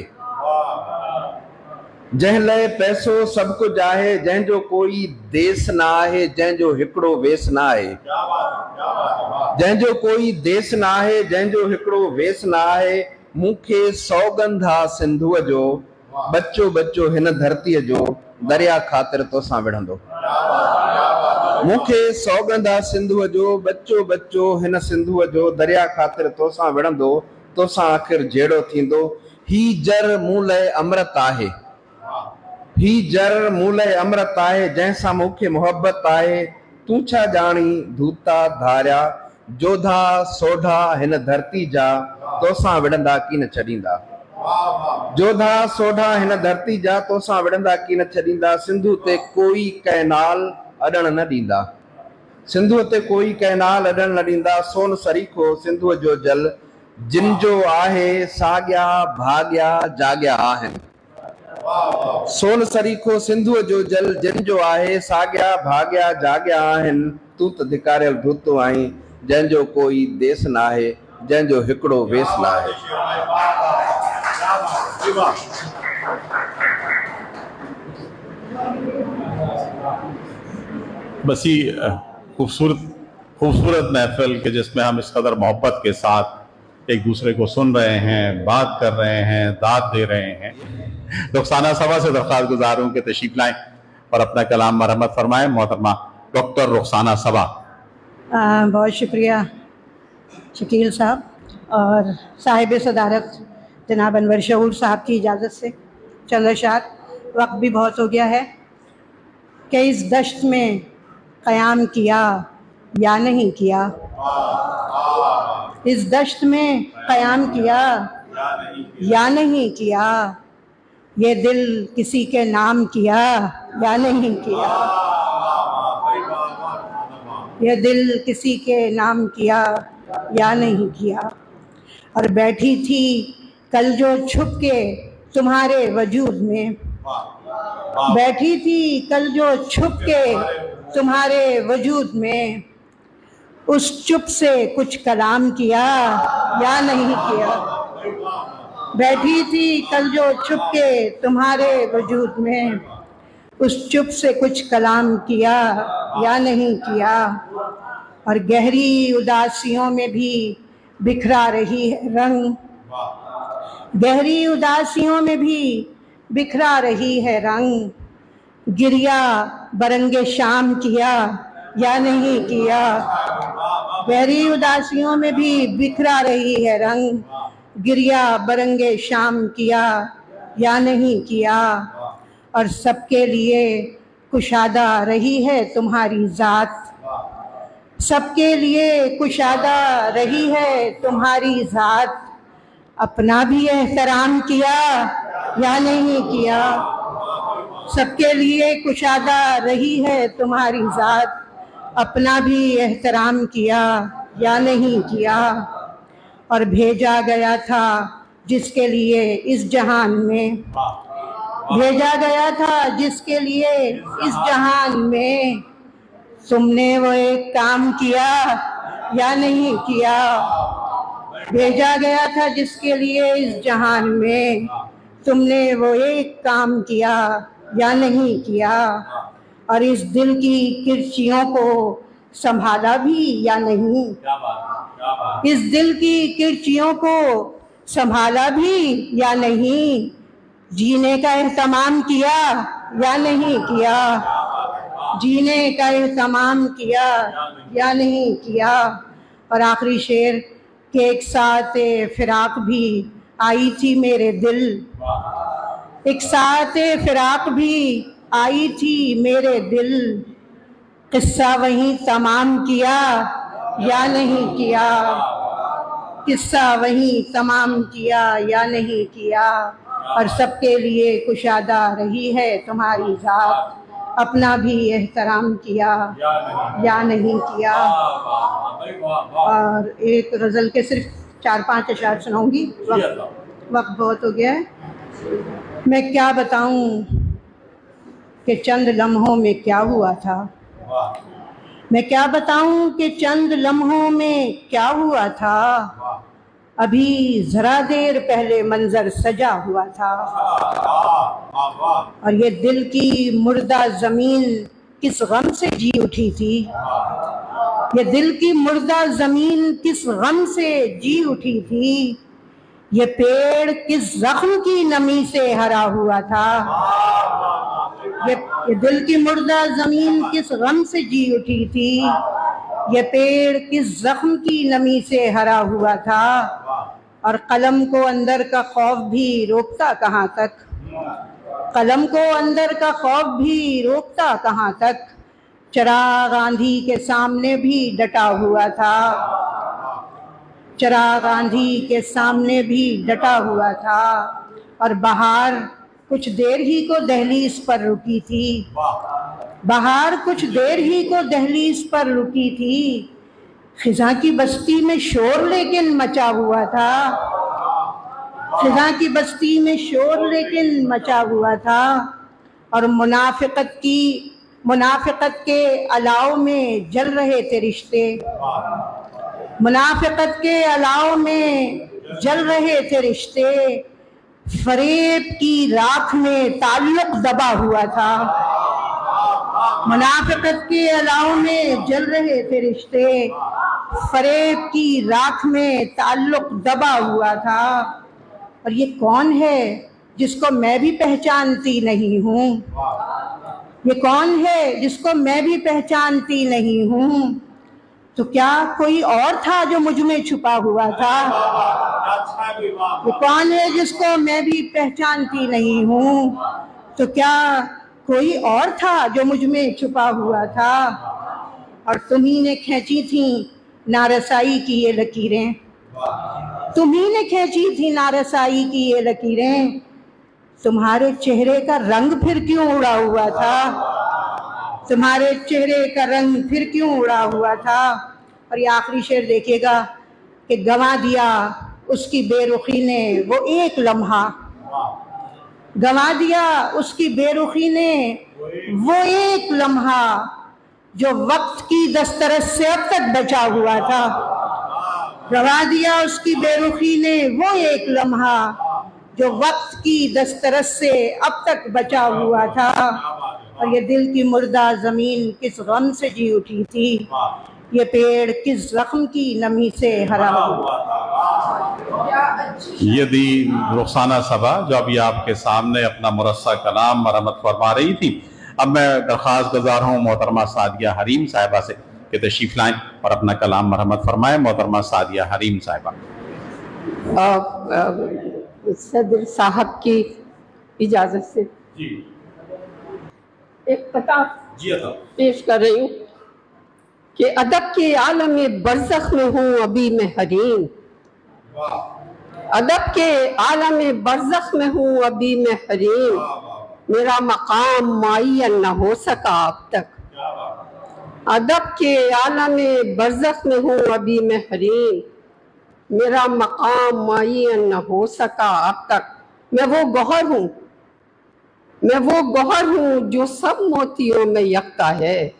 S10: जंहिं लाइ पैसो सभु कुझु आहे, जंहिंजो कोई देस न आहे, जंहिंजो हिकिड़ो वेस न आहे। जंहिंजो कोई देस न आहे, जंहिंजो हिकिड़ो वेस न आहे। मूंखे सौगंध आहे सिंधुअ जो, बच्चो बच्चो हिन धरतीअ जो, दरिया ख़ातिर तोसां विढ़ंदो। मूंखे सौगंध आहे सिंधुअ जो, बच्चो बच्चो हिन सिंधुअ जो, दरिया ख़ातिर तोसां विढ़ंदो। तोसां आख़िर जहिड़ो थींदो। ही जर मूं लाइ अमृत आहे, ही जर मूं लाइ अमृत आहे, जंहिंसां मूंखे मोहबत आहे। तूं छा ॼाणी धूता धारिया, जोधा सोढा हिन धरती जा, तोसां विढ़ंदा की न छॾींदा। जोधा सोढा हिन धरती जा, तोसां विढ़ंदा की न छॾींदा। सिंधु ते कोई कैनाल अॾण न ॾींदा, सिंधुअ ते कोई कैनाल अॾण न ॾींदा। सोन सरीखो सिंधुअ जो जल, जिन जो आहे साॻिया भाॻिया जाॻिया आहिनि। सोन सरीखो सिंधुअ जो जल, जिन जो आहे साॻिया भाॻिया जाॻिया आहिनि। तूं त धिकारियल धूतो आहीं, जंहिंजो कोई देस न आहे, जंहिंजो हिकिड़ो वेस न आहे।
S1: बसी खूबसूरत महफिल के जिसमें हम इस कदर मोहब्बत के साथ एक दूसरे को सुन रहे हैं, बात कर रहे हैं, दाद दे रहे हैं। रुखसाना सबा से दरख्वास्त गुजार हूँ कि तशरीफ लाएं और अपना कलाम मरम्मत फरमाएं। मोहतरमा डॉक्टर रुखसाना सबा।
S4: बहुत शुक्रिया शकील साहब और साहिब सदारत जनाब अनवर शऊर साहब की इजाज़त से चंद अशआर। वक्त भी बहुत हो गया है कि इस दश्त में क़याम किया या नहीं किया, इस दश्त में क़याम किया या नहीं किया, ये दिल किसी के नाम किया या नहीं किया, ये दिल किसी के नाम किया या नहीं किया। और बैठी थी कल जो छुप के तुम्हारे वजूद में, बैठी थी कल जो छुप के तुम्हारे वजूद में, उस चुप से कुछ कलाम किया या नहीं किया। बैठी थी कल जो छुप के तुम्हारे वजूद में, उस चुप से कुछ कलाम किया या नहीं किया। और गहरी उदासियों में भी बिखरा रही है रंग, गहरी उदासियों में भी बिखरा रही है रंग, गिरिया बरंगे शाम किया या नहीं किया। गहरी उदासियों में भी बिखरा रही है रंग, गिरिया बरंगे शाम किया या नहीं किया। और सबके लिए कुशादा रही है तुम्हारी जात, सबके लिए कुशादा रही है तुम्हारी जात। अपना भी एहतराम किया या नहीं किया। सबके लिए कुशादा रही है तुम्हारी जात, अपना भी एहतराम किया या नहीं किया। और भेजा गया था जिसके लिए इस जहान में, भेजा गया था जिसके लिए इस जहान में, तुमने वो एक काम किया या नहीं किया। भेजा गया था जिसके लिए इस जहान में, तुमने वो एक काम किया या नहीं किया। और इस दिल की किरचियों को संभाला भी या नहीं, इस दिल की किरचियों को संभाला भी या नहीं। जीने का एहतमाम किया या नहीं किया, जीने का एहतमाम किया या नहीं किया। और आखिरी शेर के एक साथ फिराक भी आई थी मेरे दिल, एक साथ फिराक भी आई थी मेरे दिल। किस्सा वहीं तमाम किया या नहीं किया, किस्सा वहीं तमाम किया या नहीं किया। और सबके लिए कुशादा रही है तुम्हारी जात, अपना भी एहतराम किया या नहीं किया। और एक गज़ल के सिर्फ 4-5 अशआर सुनाऊंगी, वक्त बहुत हो गया है। मैं क्या बताऊं कि चंद लम्हों में क्या हुआ था, मैं क्या बताऊं कि चंद लम्हों में क्या हुआ था। अभी जरा देर पहले मंजर सजा हुआ था। और ये दिल की मुर्दा जमीन किस गम से जी उठी थी, ये दिल की मुर्दा जमीन किस गम से जी उठी थी। ये पेड़ किस जख्म की नमी से हरा हुआ था, ये दिल की मुर्दा जमीन किस गम से जी उठी थी। ये पेड़ किस जख्म की नमी से हरा हुआ था। और कलम को अंदर का खौफ भी रोकता कहाँ तक, कलम को अंदर का खौफ भी रोकता कहाँ तक। चिराग आंधी के सामने भी डटा हुआ था, चिराग आंधी के सामने भी डटा हुआ था। और बहार कुछ देर ही को दहलीज पर रुकी थी, बहार कुछ देर ही को दहलीज पर रुकी थी। खिजा की बस्ती में शोर लेकिन मचा हुआ था, खिजा की बस्ती में शोर लेकिन मचा हुआ था। और मुनाफिकत के अलाव में जल रहे थे रिश्ते, मुनाफिकत के अलाव में जल रहे थे रिश्ते। फरेब की राख में ताल्लुक दबा हुआ था, मुनाफिकत के अलाव में जल रहे थे रिश्ते। फरेब की राख में ताल्लुक दबा हुआ था। और ये कौन है जिसको मैं भी पहचानती नहीं हूँ, ये कौन है जिसको मैं भी पहचानती नहीं हूँ। तो क्या कोई और था जो मुझ में छुपा हुआ था, ये कौन है जिसको मैं भी पहचानती नहीं हूँ। तो क्या कोई और था जो मुझ में छुपा हुआ था। और तुम्ही ने खींची थी नारसाई की ये लकीरें, तुम्ही ने खींची थी नारसाई की ये लकीरें। तुम्हारे चेहरे का रंग फिर क्यों उड़ा हुआ था, तुम्हारे चेहरे का रंग फिर क्यों उड़ा हुआ था। और ये आखिरी शेर देखिएगा कि गंवा दिया उसकी बेरुखी ने वो एक लम्हा, गंवा दिया उसकी बेरुखी ने वो एक लम्हा जो वक्त की दस्तरस से अब तक बचा हुआ था। गंवा दिया उसकी बेरुखी ने वो एक लम्हा जो वक्त की दस्तरस से अब तक बचा हुआ था। और ये दिल की मुर्दा जमीन किस गम से जी उठी थी, ये पेड़ किस जख्म की नमी से हरा हुआ था।
S1: ये दी रुखसाना सबा जो अभी आपके सामने अपना मुरस्सा कलाम मरम्मत फरमा रही थी। अब मैं दरख्वास्त गुजार हूँ मोहतरमा सादिया हरीम साहिबा से कि तशरीफ लाएं और अपना कलाम मरम्मत फरमाएं। मोहतरमा सादिया हरीम साहिबा।
S11: सदर साहब की इजाजत से
S1: जी
S11: एक पता
S1: जी
S11: पेश कर रही हूँ कि अदब के आलम बरज़ख में हूँ अभी मैं हरीम। अदब के आलम बरज़ख में हूँ अभी मैं हरीम, मेरा मकाम मुअय्यन न हो सका अब तक। अदब के आलम बरज़ख में हूँ अभी मैं हरीम, मेरा मकाम मुअय्यन न हो सका अब तक। मैं वो गौहर हूँ, मैं वो गौहर हूँ जो सब मोतियों में यकता है,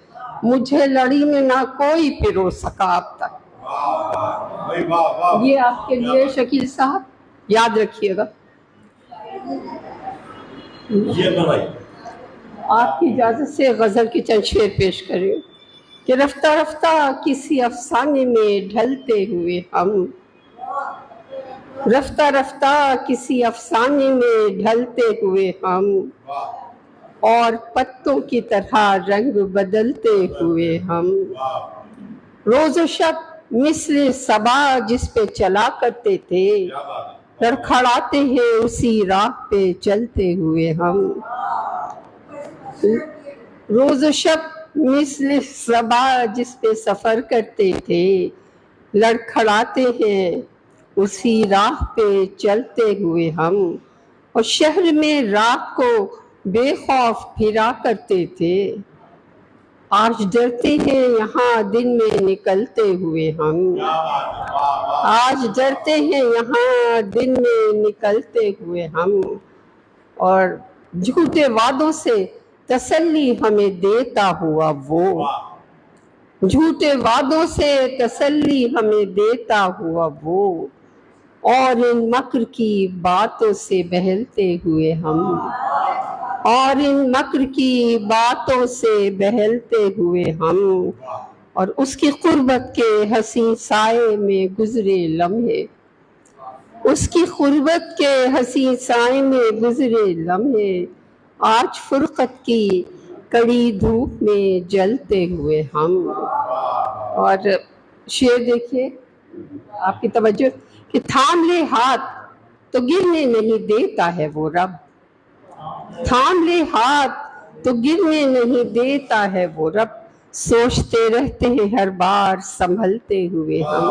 S11: मुझे लड़ी में ना कोई पिरो सका अब तक। ये आपके लिए शकील साहब याद रखिएगा। आपकी इजाजत से गजल की चंद शेर पेश कर रही हूँ कि रफ्ता रफ्ता किसी अफसाने में ढलते हुए हम, रफ्ता रफ्ता किसी अफसाने में ढलते हुए हम, और पत्तों की तरह रंग बदलते हुए हम। रोज शब मिस्ल सबा जिस पे चला करते थे, लड़खड़ाते हैं उसी राह पे चलते हुए हम। रोज शब मिस्ल सबा जिस पे सफर करते थे, लड़खड़ाते हैं उसी राह पे चलते हुए हम। और शहर में रात को बेखौफ फिरा करते थे, आज डरते हैं यहाँ दिन में निकलते हुए हम। आज डरते हैं यहाँ दिन में निकलते हुए हम। और झूठे वादों से तसल्ली हमें देता हुआ वो, झूठे वादों से तसल्ली हमें देता हुआ वो, और इन मक्र की बातों से बहलते हुए हम, और इन मक्र की बातों से बहलते हुए हम। और उसकी कुर्बत के हसी साए में गुजरे लम्हे, उसकी कुर्बत के हसी साए में गुजरे लम्हे, आज फुरकत की कड़ी धूप में जलते हुए हम। और शेर देखिए आपकी तवज्जो कि थाम ले हाथ तो गिरने नहीं देता है वो रब, थाम ले हाथ तो गिरने नहीं देता है वो रब, सोचते रहते हैं हर बार संभलते हुए हम।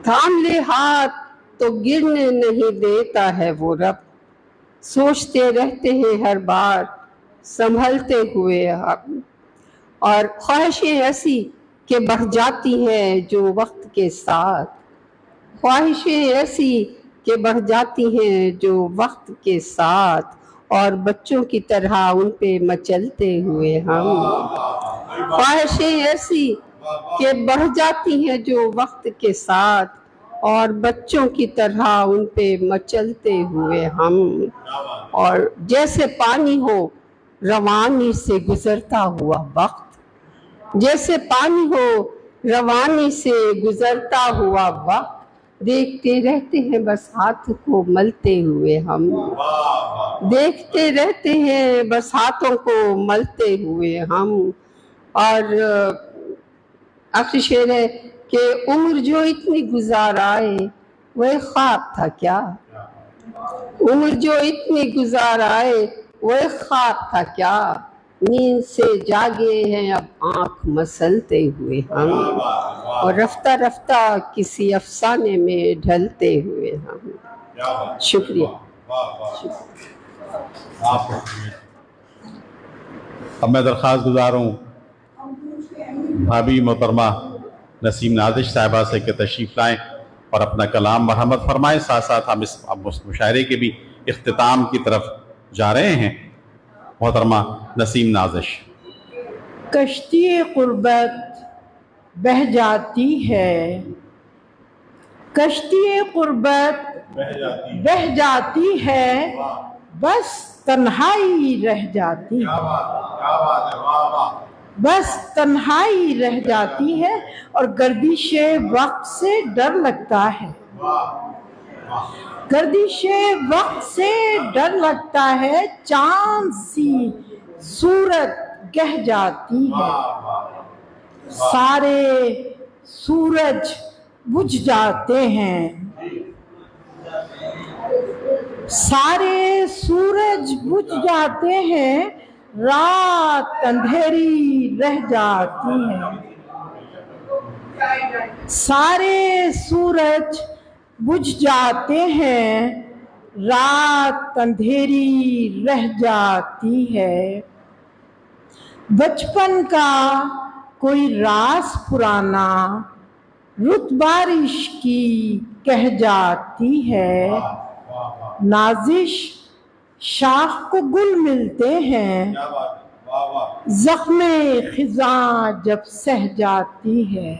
S11: थाम ले हाथ तो गिरने नहीं देता है वो रब, सोचते रहते हैं हर बार संभलते हुए हम। और ख्वाहिशें ऐसी कि बढ़ जाती हैं जो वक्त के साथ, ख्वाहिशें ऐसी कि बढ़ जाती हैं जो वक्त के साथ, और बच्चों की तरह उन पे मचलते हुए हम। ख्वाहिशें ऐसी कि बढ़ जाती हैं जो वक्त के साथ, और बच्चों की तरह उन पे मचलते हुए हम। और जैसे पानी हो रवानी से गुजरता हुआ वक्त, जैसे पानी हो रवानी से गुजरता हुआ वक्त, देखते रहते हैं बस हाथ को मलते हुए हम, देखते रहते हैं बस हाथों को मलते हुए हम। और आखिरी शेर है कि उम्र जो इतनी गुजार आए वह ख्वाब था क्या, उम्र जो इतनी गुजार आए वह ख्वाब था क्या, नींद से जागे हैं अब आंख मसलते हुए हम, और रफ्ता रफ्ता किसी अफसाने में ढलते हुए हम। शुक्रिया।
S1: अब मैं दरख्वास्त गुजार हूँ भाभी मोहतरमा नसीम नाज़िश साहिबा से कि तशरीफ़ लाएँ और अपना कलाम मरहमत फरमाएँ। साथ साथ हम इस मुशायरे के भी इख्तिताम की तरफ जा रहे हैं। मोहतरमा नसीम नाज़िश।
S7: कश्ती क़ुर्बत बह जाती है, कश्ती क़ुर्बत बह जाती है, बस तन्हाई रह जाती है, बस तन्हाई रह जाती है, और गर्दिशे वक्त से डर लगता है, गर्दिशे वक्त से डर लगता है, चांद सी सूरत कह जाती है। सारे सूरज बुझ जाते हैं, सारे सूरज बुझ जाते हैं, रात अंधेरी रह जाती है। सारे सूरज बुझ जाते हैं, रात अंधेरी रह जाती है। बचपन का कोई रास पुराना रुत बारिश की कह जाती है। नाजिश शाख को गुल मिलते हैं, जख्मे खिज़ां जब सह जाती है।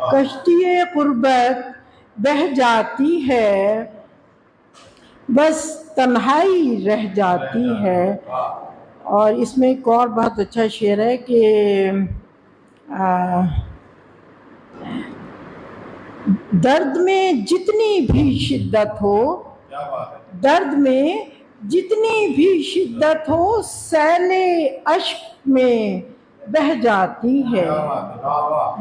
S7: कश्तिए कुर्बत बह जाती है, बस तन्हाई रह जाती है। और इसमें एक और बहुत अच्छा शेर है कि दर्द में जितनी भी शिद्दत हो, दर्द में जितनी भी शिद्दत हो, सैले अश्क में बह जाती है।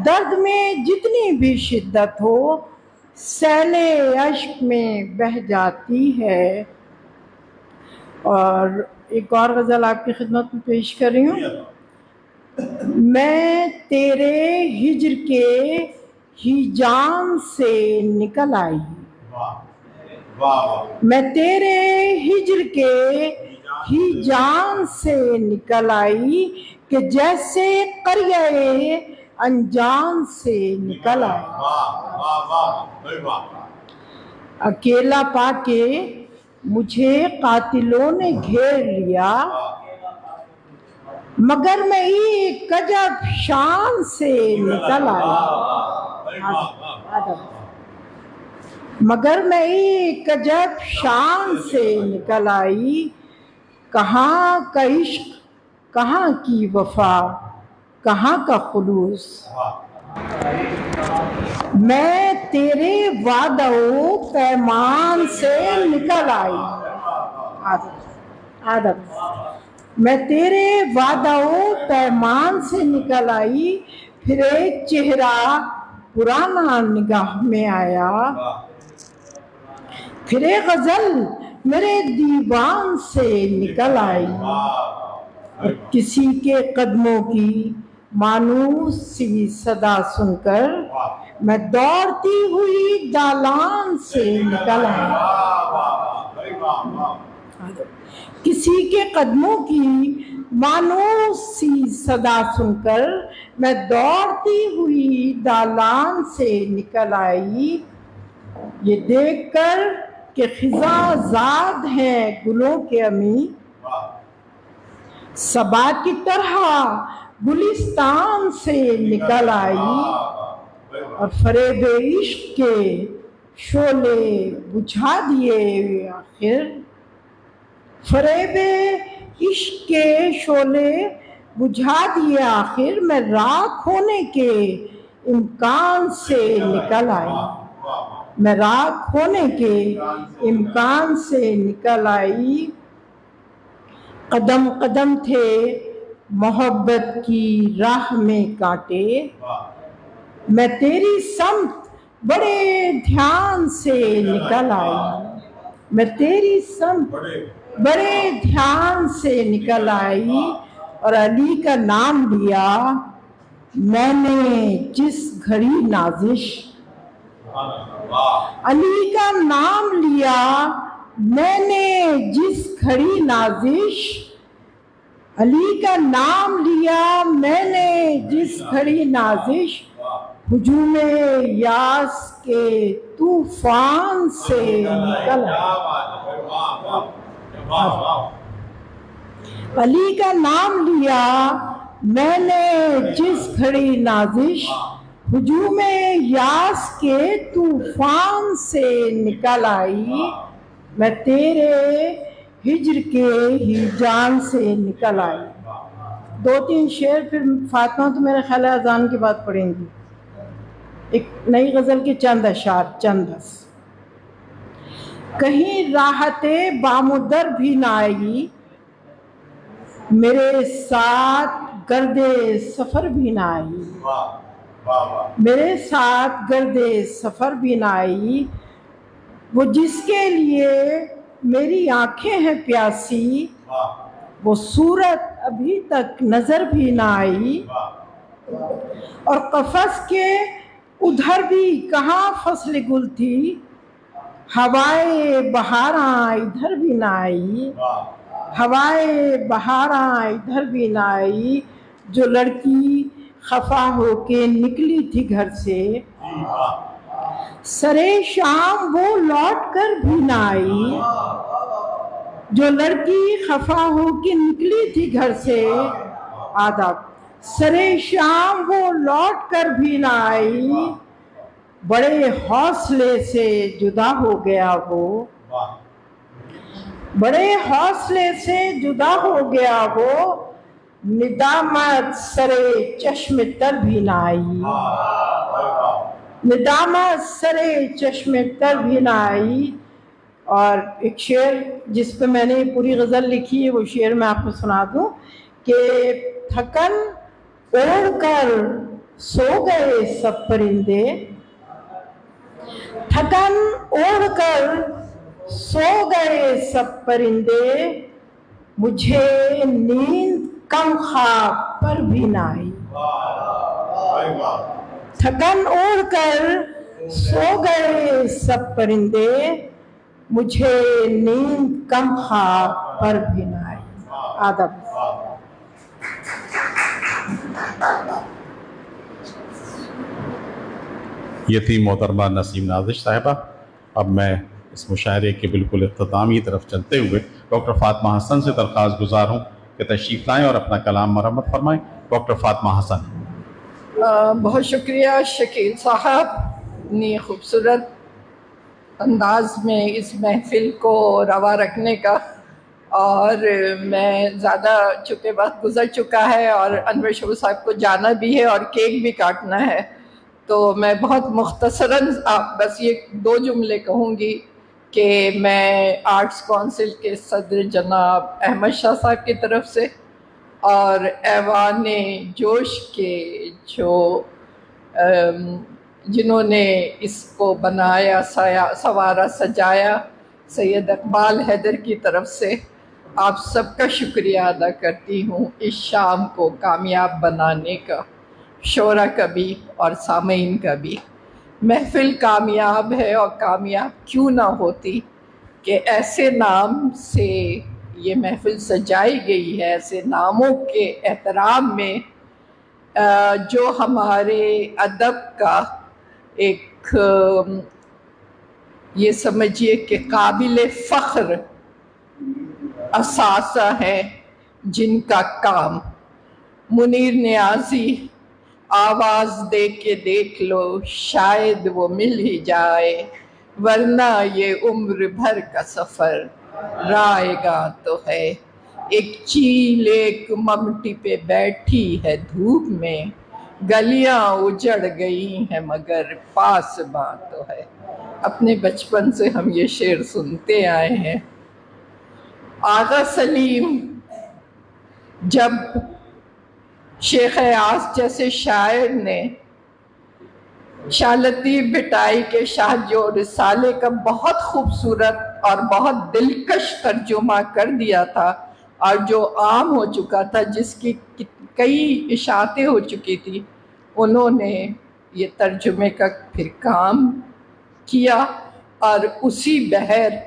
S7: दर्द में जितनी भी शिद्दत हो, सैले अश्क में बह जाती है। और एक और गज़ल आपकी खिदमत में पेश कर रही हूँ। मैं तेरे हिज्र के हिजाम से निकल आई, मैं तेरे हिज्र के हिजाम से निकल आई, कि जैसे करिए अंजाम से निकल आई। अकेला पाके मुझे कातिलों ने घेर लिया, मगर मैं एक गजब शान से निकल आई। मगर मैं एक गजब शान से निकल आई। कहाँ का इश्क, कहाँ की वफा, कहाँ का खुलूस। मैं तेरे वादो पैमान से निकल आई। आदब मैं तेरे वादो पैमान से निकल आई, फिर एक चेहरा पुराना निगाह में आया, फिर एक गजल मेरे दीवान से निकल आई। और किसी के कदमों की मानूस सी सदा सुनकर मैं दौड़ती हुई दालान से निकल आई। किसी के कदमों की मानूस सी सदा सुनकर मैं दौड़ती हुई दालान से निकल आई। ये देखकर कि खिज़ां ज़ाद हैं गुलों के अमी, सबा की तरह गुलिस्तान से निकल आई। और फरेब इश्क के शोले बुझा दिए आखिर, फरेब इश्क के शोले बुझा दिए आखिर, मैं राख होने के इम्कान से निकल आई। मैं राख होने के इम्कान से निकल आई। कदम कदम थे मोहब्बत की राह में कांटे, मैं तेरी समत बड़े ध्यान से निकल आई। मैं तेरी समत बड़े ध्यान से निकल आई। और अली का नाम लिया मैंने जिस घड़ी नाजिश, अली का नाम लिया मैंने जिस घड़ी नाजिश, अली का नाम लिया मैंने जिस घड़ी नाजिश, हुजूम यास के तूफान से निकल। अली का नाम लिया मैंने जिस घड़ी नाजिश, हुजूम यास के तूफान से निकल आई। मैं तेरे हिज्र के ही जान से निकल आई। 2-3 शेर फिर फातिमा तो मेरे ख्याल है अजान की बात पढ़ेंगी।
S12: एक नई गज़ल के चंद अशार, चंदस। कहीं राहते बामुदर भी ना आई, मेरे साथ गर्दे सफ़र भी ना आई, मेरे साथ गर्दे सफ़र भी ना आई। वो जिसके लिए मेरी आंखें हैं प्यासी, वो सूरत अभी तक नजर भी ना आई। और कफस के उधर भी कहाँ फसल गुल थी, हवाए बहारा इधर भी ना आई, हवाए बहारा इधर भी ना आई। जो लड़की खफा होके निकली थी घर से, सरे शाम वो लौट कर भी ना आई। जो लड़की खफा होके निकली थी घर से, आदाब, सरे शाम वो लौट कर भी ना आई। बड़े हौसले से जुदा हो गया वो, बड़े हौसले से जुदा हो गया वो। निदामत सरे चश्मे तर भी ना आई, निदामत सरे चश्मे तर भी ना आई। और एक शेर जिस पे मैंने पूरी गज़ल लिखी है, वो शेर मैं आपको सुना दूं कि थकन ओढ़ कर सो गए सब परिंदे, थकन ओढ़ कर सो गए सब परिंदे। मुझे नींद कम ख्वाब पर भी ना आई, थकन ओढ़ कर सो गए सब परिंदे। मुझे नींद कम ख्वाब पर भी ना आई। आदब।
S1: ये थी मोहतरमा नसीम नाज़िश साहिबा। अब मैं इस मुशायरे के बिल्कुल इख्तितामी तरफ चलते हुए डॉक्टर फातिमा हसन से दरख्वास्त गुजार हूँ कि तशरीफ़ लाएँ और अपना कलाम मरम्मत फरमाएँ। डॉक्टर फातिमा हसन।
S7: बहुत शुक्रिया शकील साहब ने खूबसूरत अंदाज में इस महफिल को रवा रखने का। और मैं ज़्यादा चूँकि वक्त गुज़र चुका है और अनवर शबू साहब को जाना भी है और केक भी काटना है, तो मैं बहुत मुख्तसरन बस ये 2 जुमले कहूँगी कि मैं आर्ट्स काउंसिल के सदर जनाब अहमद शाह साहब की तरफ से और ऐवान जोश के जो जिन्होंने इसको बनाया, सवारा, सजाया, सैयद इकबाल हैदर की तरफ से आप सबका शुक्रिया अदा करती हूँ इस शाम को कामयाब बनाने का, शोरा का भी और सामीन का भी। महफिल कामयाब है और कामयाब क्यों ना होती कि ऐसे नाम से ये महफिल सजाई गई है, ऐसे नामों के एहतराम में जो हमारे अदब का एक ये समझिए कि काबिल फ़ख्र असासा है, जिनका काम मुनीर नियाज़ी आवाज़ दे के देख लो शायद वो मिल ही जाए, वरना ये उम्र भर का सफ़र रायगा तो है। एक चील एक ममटी पे बैठी है धूप में, गलियां उजड़ गई हैं मगर पास बात तो है। अपने बचपन से हम ये शेर सुनते आए हैं। आगा सलीम जब शेख आस जैसे शायर ने शाह लतीफ़ भिटाई के शाह जो रिसाले का बहुत खूबसूरत और बहुत दिलकश तर्जुमा कर दिया था और जो आम हो चुका था, जिसकी कई इशातें हो चुकी थी, उन्होंने ये तर्जुमे का फिर काम किया और उसी बहर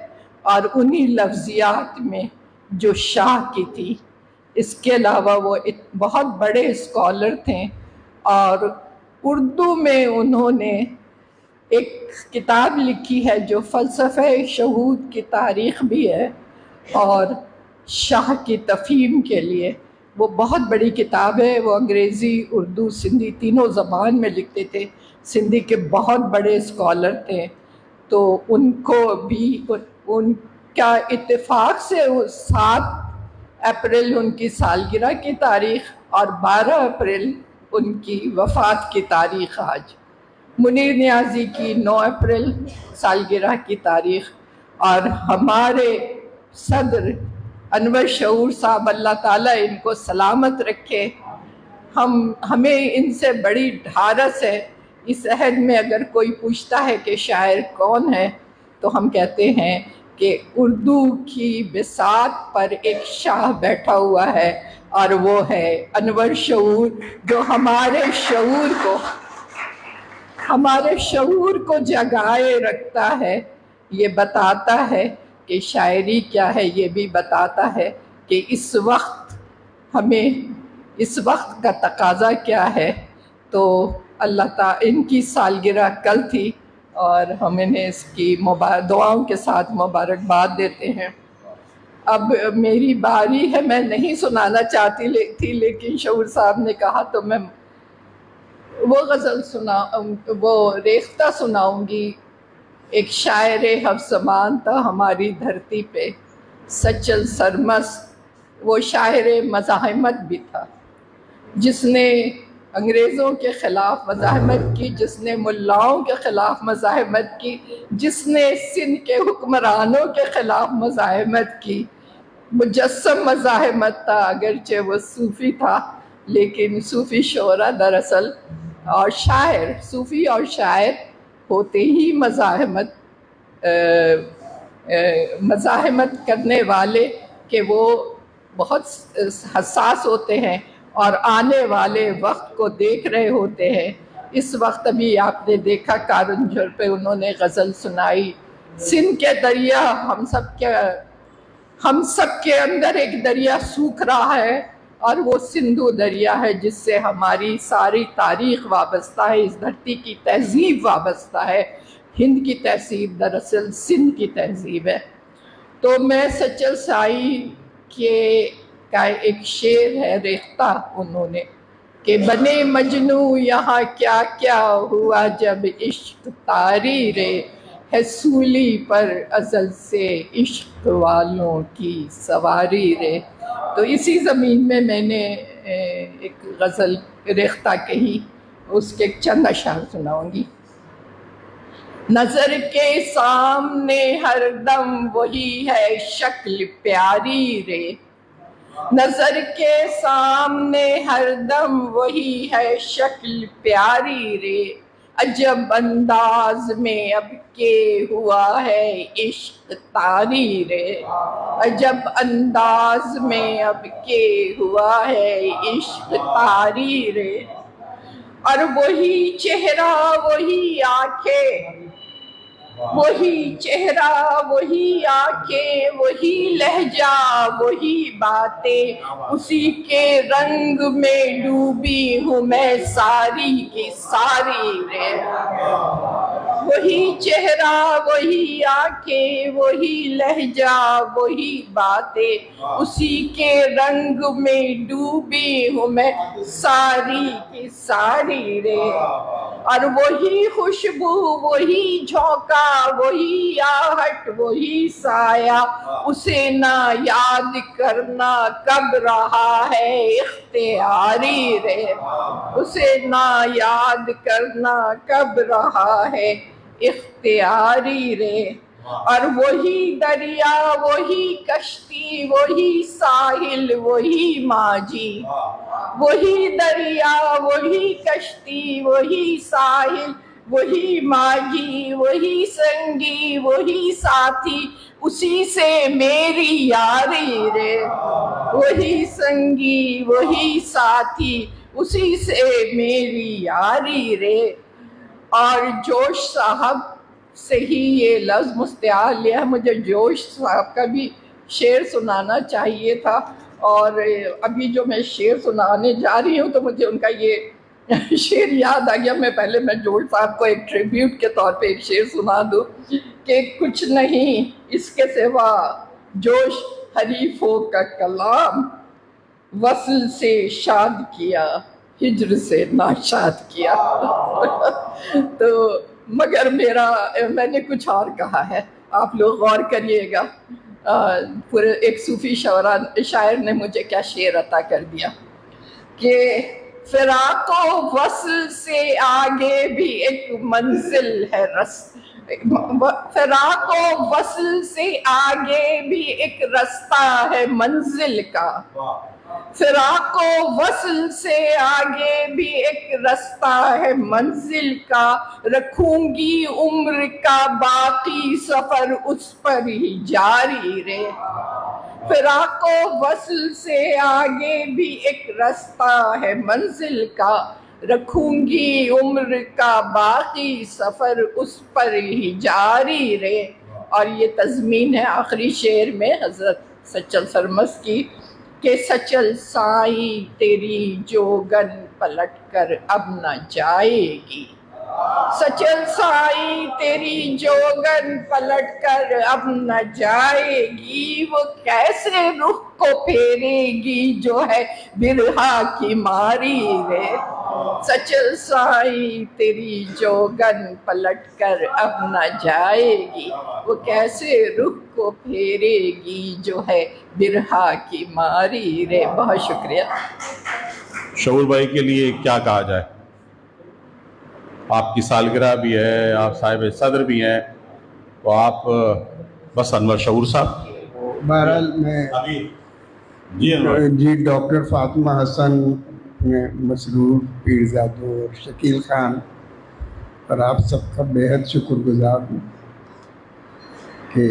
S7: और उन्हीं लफ्ज़ियात में जो शाह की थी। इसके अलावा वो बहुत बड़े स्कॉलर थे और उर्दू में उन्होंने एक किताब लिखी है जो फ़लसफ़े शहूद की तारीख़ भी है और शाह की तफ़हीम के लिए वो बहुत बड़ी किताब है। वो अंग्रेज़ी, उर्दू, सिंधी तीनों ज़बान में लिखते थे। सिंधी के बहुत बड़े स्कॉलर थे, तो उनको भी उनका इत्तेफाक से 7 अप्रैल उनकी सालगिरह की तारीख़ और 12 अप्रैल उनकी वफ़ात की तारीख़ आज। मुनीर नियाज़ी की 9 अप्रैल सालगिरह की तारीख और हमारे सदर अनवर शऊर साहब, अल्लाह ताला इनको सलामत रखे। हमें इनसे बड़ी ढारस है। इस अहद में अगर कोई पूछता है कि शायर कौन है तो हम कहते हैं कि उर्दू की बिसात पर एक शाह बैठा हुआ है और वो है अनवर शऊर, जो हमारे शऊर को जगाए रखता है। ये बताता है कि शायरी क्या है, ये भी बताता है कि इस वक्त का तकाजा क्या है। तो अल्लाह ताला, इनकी सालगिरह कल थी और हम इन्हें इसकी दुआओं के साथ मुबारकबाद देते हैं। अब मेरी बारी है, मैं नहीं सुनाना चाहती थी लेकिन शऊर साहब ने कहा तो मैं वो गज़ल वो रेख्ता सुनाऊंगी। एक शायर हफ्समान था हमारी धरती पे, सचल सरमस्त, वो शायर मज़ाहमत भी था, जिसने अंग्रेज़ों के ख़िलाफ़ मज़ाहमत की, जिसने मुल्लाओं के ख़िलाफ़ मज़ाहमत की, जिसने सिंध के हुक्मरानों के ख़िलाफ़ मज़ाहमत की। मुजस्सम मज़ाहमत था, अगरचे वो सूफ़ी था लेकिन सूफ़ी शोरा दरअसल और शायर, सूफ़ी और शायर होते ही मज़ाहमत करने वाले के वो बहुत हसास होते हैं और आने वाले वक्त को देख रहे होते हैं। इस वक्त अभी आपने देखा कारंजर पे उन्होंने गज़ल सुनाई। सिंध के दरिया, हम सब के अंदर एक दरिया सूख रहा है और वो सिंधु दरिया है, जिससे हमारी सारी तारीख़ वाबस्ता है, इस धरती की तहज़ीब वाबस्ता है। हिंद की तहज़ीब दरअसल सिंध की तहज़ीब है। तो मैं सचल साई का एक शेर है रेख्ता उन्होंने कि बने मजनू यहाँ क्या क्या हुआ जब इश्क तारी रे, है सूली पर अज़ल से इश्क वालों की सवारी रे। तो इसी ज़मीन में मैंने एक गज़ल रेख्ता कही, उसके चंद अशार सुनाऊंगी। नज़र के सामने हरदम वही है शक्ल प्यारी रे, नज़र के सामने हरदम वही है शक्ल प्यारी रे, अजब अंदाज में अब के हुआ है इश्क तारी रे, अजब अंदाज में अब के हुआ है इश्क तारी रे। और वही चेहरा वही आंखें, वही चेहरा वही आंखें, वही लहजा वही बातें, उसी के रंग में डूबी हूँ मैं सारी की सारी रे। वही चेहरा वही आंखें, वही लहजा वही बातें, उसी के रंग में डूबी हूँ मैं सारी की सारी रे। और वही खुशबू वही झोंका वही आहट वही साया, उसे ना याद करना कब रहा है इख्तियारी रे, उसे ना याद करना कब रहा है इख्तियारी रे। और वही दरिया वही कश्ती वही साहिल वही माझी, वही दरिया वही कश्ती वही साहिल वही माझी, वही संगी वही साथी, उसी से मेरी यारी रे, वही संगी वही साथी, उसी से मेरी यारी रे। और जोश साहब से ही ये लफ्ज़ मुस्तआल लिया, मुझे जोश साहब का भी शेर सुनाना चाहिए था और अभी जो मैं शेर सुनाने जा रही हूँ तो मुझे उनका ये शेर याद आ गया। मैं जोश साहब को एक ट्रिब्यूट के तौर पे एक शेर सुना दूँ कि कुछ नहीं इसके सिवा जोश हरीफों का कलाम, वस्ल से शाद किया हिज्र से नाशाद किया। तो मगर मैंने कुछ और कहा है, आप लोग गौर करिएगा। पूरे एक सूफी शायर ने मुझे क्या शेर अता कर दिया कि फिराको वस्ल से आगे भी एक मंजिल है फिराको वस्ल से आगे भी एक रास्ता है मंजिल का। फिराको वस्ल से आगे भी एक रास्ता है मंजिल का। रखूंगी उम्र का बाकी सफर उस पर ही जारी रहे। फिराको वस्ल से आगे भी एक रास्ता है मंजिल का। रखूंगी उम्र का बाकी सफर उस पर ही जारी रहे। और ये तज़मीन है आखिरी शेर में हजरत सचल सरमस की कि सचल साई तेरी जोगन पलट कर अब न जाएगी। सचल साई तेरी जोगन पलट कर अब न जाएगी। वो कैसे रुख को फेरेगी जो है बिरहा की मारी रे। सचल साई तेरी जोगन पलट कर अब न जाएगी। वो कैसे रुख को फेरेगी जो है बिरहा की मारी रे। बहुत शुक्रिया।
S1: शऊर भाई के लिए क्या कहा जाए? आपकी सालगिरह भी है, आप साहिब सदर भी हैं, तो आप बस अनवर शऊर साहब।
S9: बहरहाल मैं जी डॉक्टर फातिमा हसन मसरूर पीरजादो और शकील खान और आप सबका बेहद शुक्रगुजार हूँ कि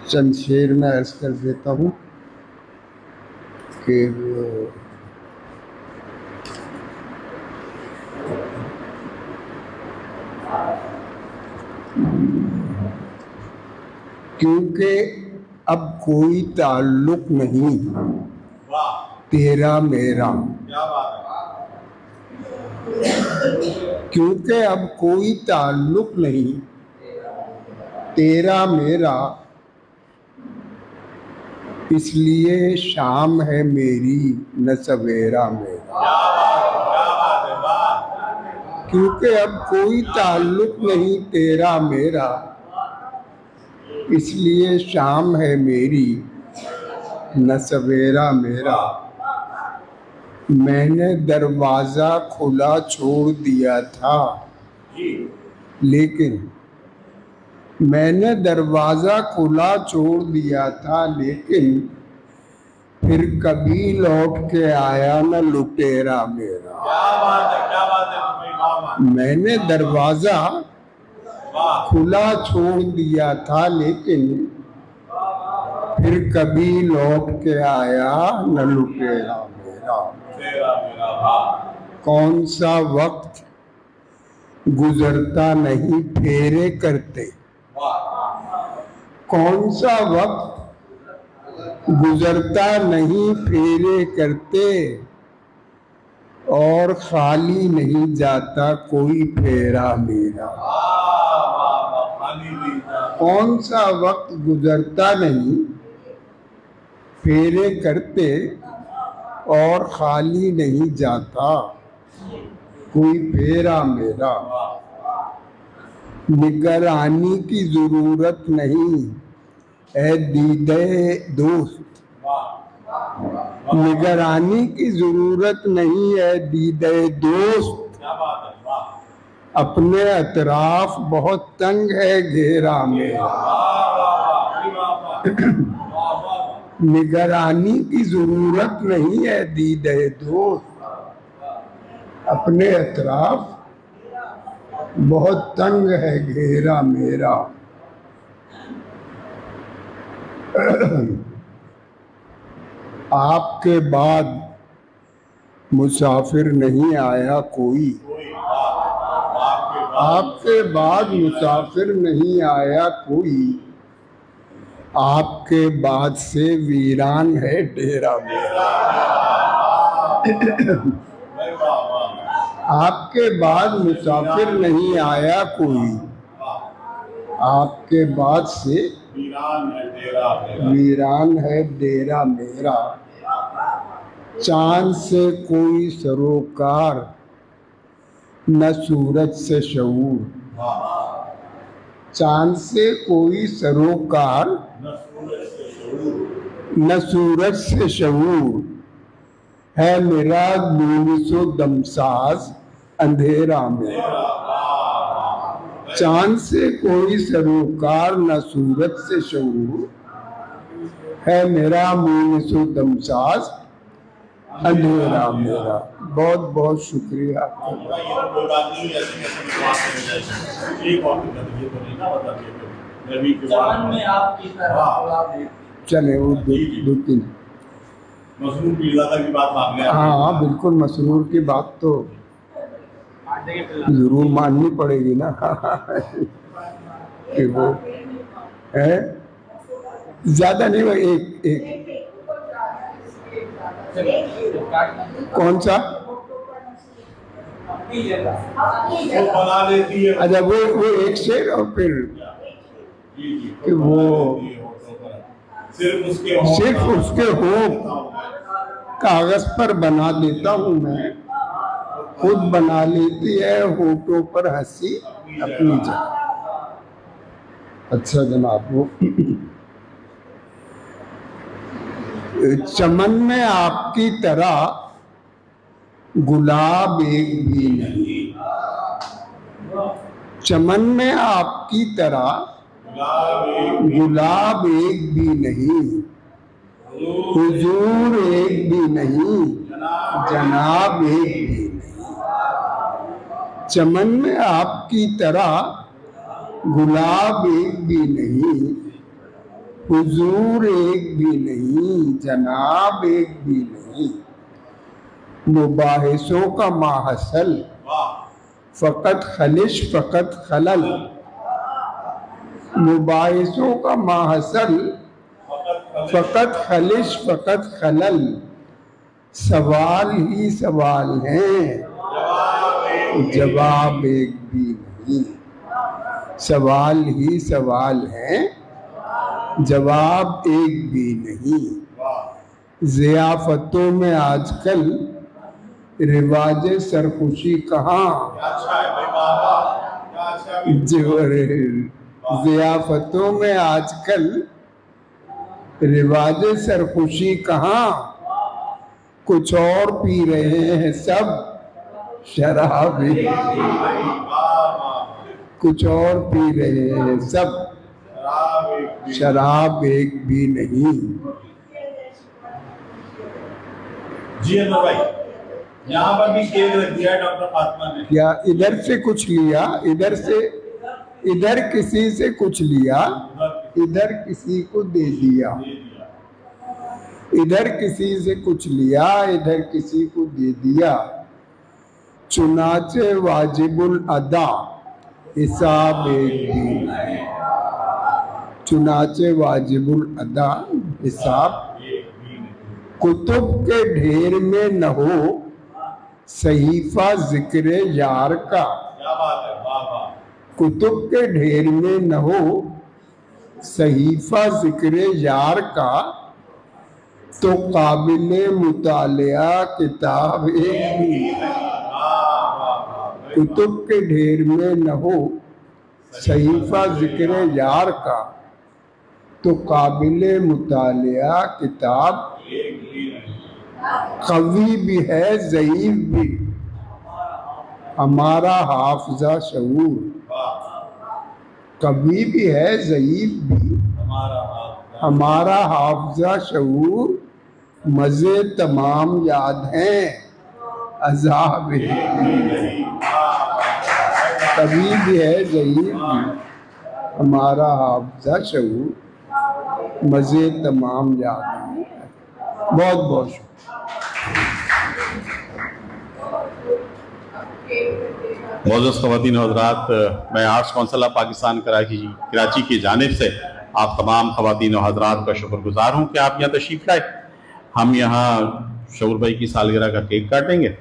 S9: चंद शेर में अर्ज कर देता हूँ कि क्योंकि अब कोई ताल्लुक नहीं तेरा मेरा। क्योंकि अब कोई ताल्लुक नहीं तेरा मेरा, इसलिए शाम है मेरी न सवेरा मेरा। क्योंकि अब कोई ताल्लुक नहीं तेरा मेरा, इसलिए शाम है मेरी न सवेरा मेरा। मैंने दरवाज़ा खुला छोड़ दिया था, लेकिन मैंने दरवाज़ा खुला छोड़ दिया था, लेकिन फिर कभी लौट के आया न लुटेरा मेरा। मैंने दरवाज़ा खुला छोड़ दिया था, लेकिन फिर कभी लौट के आया न लुटेरा मेरा। कौन सा वक्त गुजरता नहीं फेरे करते, कौन सा वक्त गुजरता नहीं फेरे करते, और खाली नहीं जाता कोई फेरा मेरा। कौन सा वक्त गुजरता नहीं फेरे करते, और खाली नहीं जाता कोई फेरा मेरा। निगरानी की जरूरत नहीं है दीदे दोस्त, निगरानी की जरूरत नहीं है दीदे दोस्त। अपने अतराफ बहुत तंग है घेरा मेरा। निगरानी की जरूरत नहीं है दीदे दोस्त, अपने अतराफ बहुत तंग है घेरा मेरा। आपके बाद मुसाफिर नहीं आया कोई, आपके बाद मुसाफिर नहीं आया कोई, आपके बाद से वीरान है डेरा मेरा। आपके बाद मुसाफिर नहीं आया कोई, आपके बाद से वीरान है डेरा मेरा। चांद से कोई सरोकार न सूरज से शऊर, चांद से कोई सरोकार न सूरज से शऊर, है मेरा नूनिसो दमसाज अंधेरा मेरा। चांद से कोई सरोकार न सूरत से शऊर, है मेरा नूनिसो दमसाज अंधेरा मेरा। बहुत बहुत शुक्रिया। चले वो दो तीन
S1: मसरूर पीरज़ादा की बात मान गया।
S9: हाँ बिल्कुल, मसरूर की बात तो जरूर माननी पड़ेगी ना कि वो है ज्यादा नहीं, वो एक कौन सा
S1: बना लेती है।
S9: अच्छा वो एक शेर और फिर कि वो सिर्फ उसके होंठ कागज पर बना देता हूँ मैं, खुद बना लेती है होठों पर हंसी अपनी जगह। अच्छा जनाब, वो चमन में आपकी तरह गुलाब एक भी नहीं, चमन में आपकी तरह गुलाब एक भी नहीं, हुजूर एक भी नहीं, जनाब एक भी नहीं। चमन में आपकी तरह गुलाब एक भी नहीं, हुजूर एक भी नहीं, जनाब एक भी नहीं। मुबाहिसों का माहसल फकत खलिश फकत खलल, मुबाहिसों का माहसल फकत खलिश फकत खलल। सवाल ही सवाल हैं, जवाब एक भी नहीं, सवाल ही सवाल हैं, जवाब एक भी नहीं। ज़ियाफ़तों में आजकल रिवाज सरखुशी कहाँ, ज़ियाफ़तों में आजकल रिवाज सरखुशी कहाँ, कुछ और पी रहे हैं सब शराब, कुछ और पी रहे हैं सब शराब एक भी नहीं।
S1: जी अनवर भाई, यहाँ पर भी केक रख दिया है डॉक्टर फातिमा ने।
S9: क्या इधर से कुछ लिया, इधर से, इधर किसी से कुछ लिया, इधर किसी को दे दिया, इधर किसी से कुछ लिया, इधर किसी को दे दिया। चुनाचे वाजिबुल अदा हिसाब एक भी नहीं, चुनाचे वाजिबुल अदा हिसाब। कुतुब के ढेर में न हो सहीफा जिक्र यार का, कुतुब के ढेर में न हो सहीफा जिक्र यार का, तो काबिले मुतालिया किताब एक भी नहीं। कुतुब के ढेर में न हो सहीफा जिक्र यार का, तो काबिले मुतालिया किताब। कवी भी है ज़ईफ भी हमारा हाफ़िज़ा शऊर, कवि भी है ज़ईफ भी हमारा हाफ़िज़ा शऊर। मज़े तमाम याद हैं अज़ाब कवि भी है ज़ईफ भी हमारा हाफ़िज़ा शऊर। मज़े तमाम याद हैं। बहुत बहुत शुक्रिया।
S1: मोअज़्ज़ज़ ख़वातीन और हज़रात, मैं arts council of Pakistan Karachi की जानिब से आप तमाम ख़वातीन और हज़रात का शुक्रगुज़ार हूँ कि आप यहाँ तशरीफ़ लाए। हम यहाँ शऊर भाई की सालगिरह का केक काटेंगे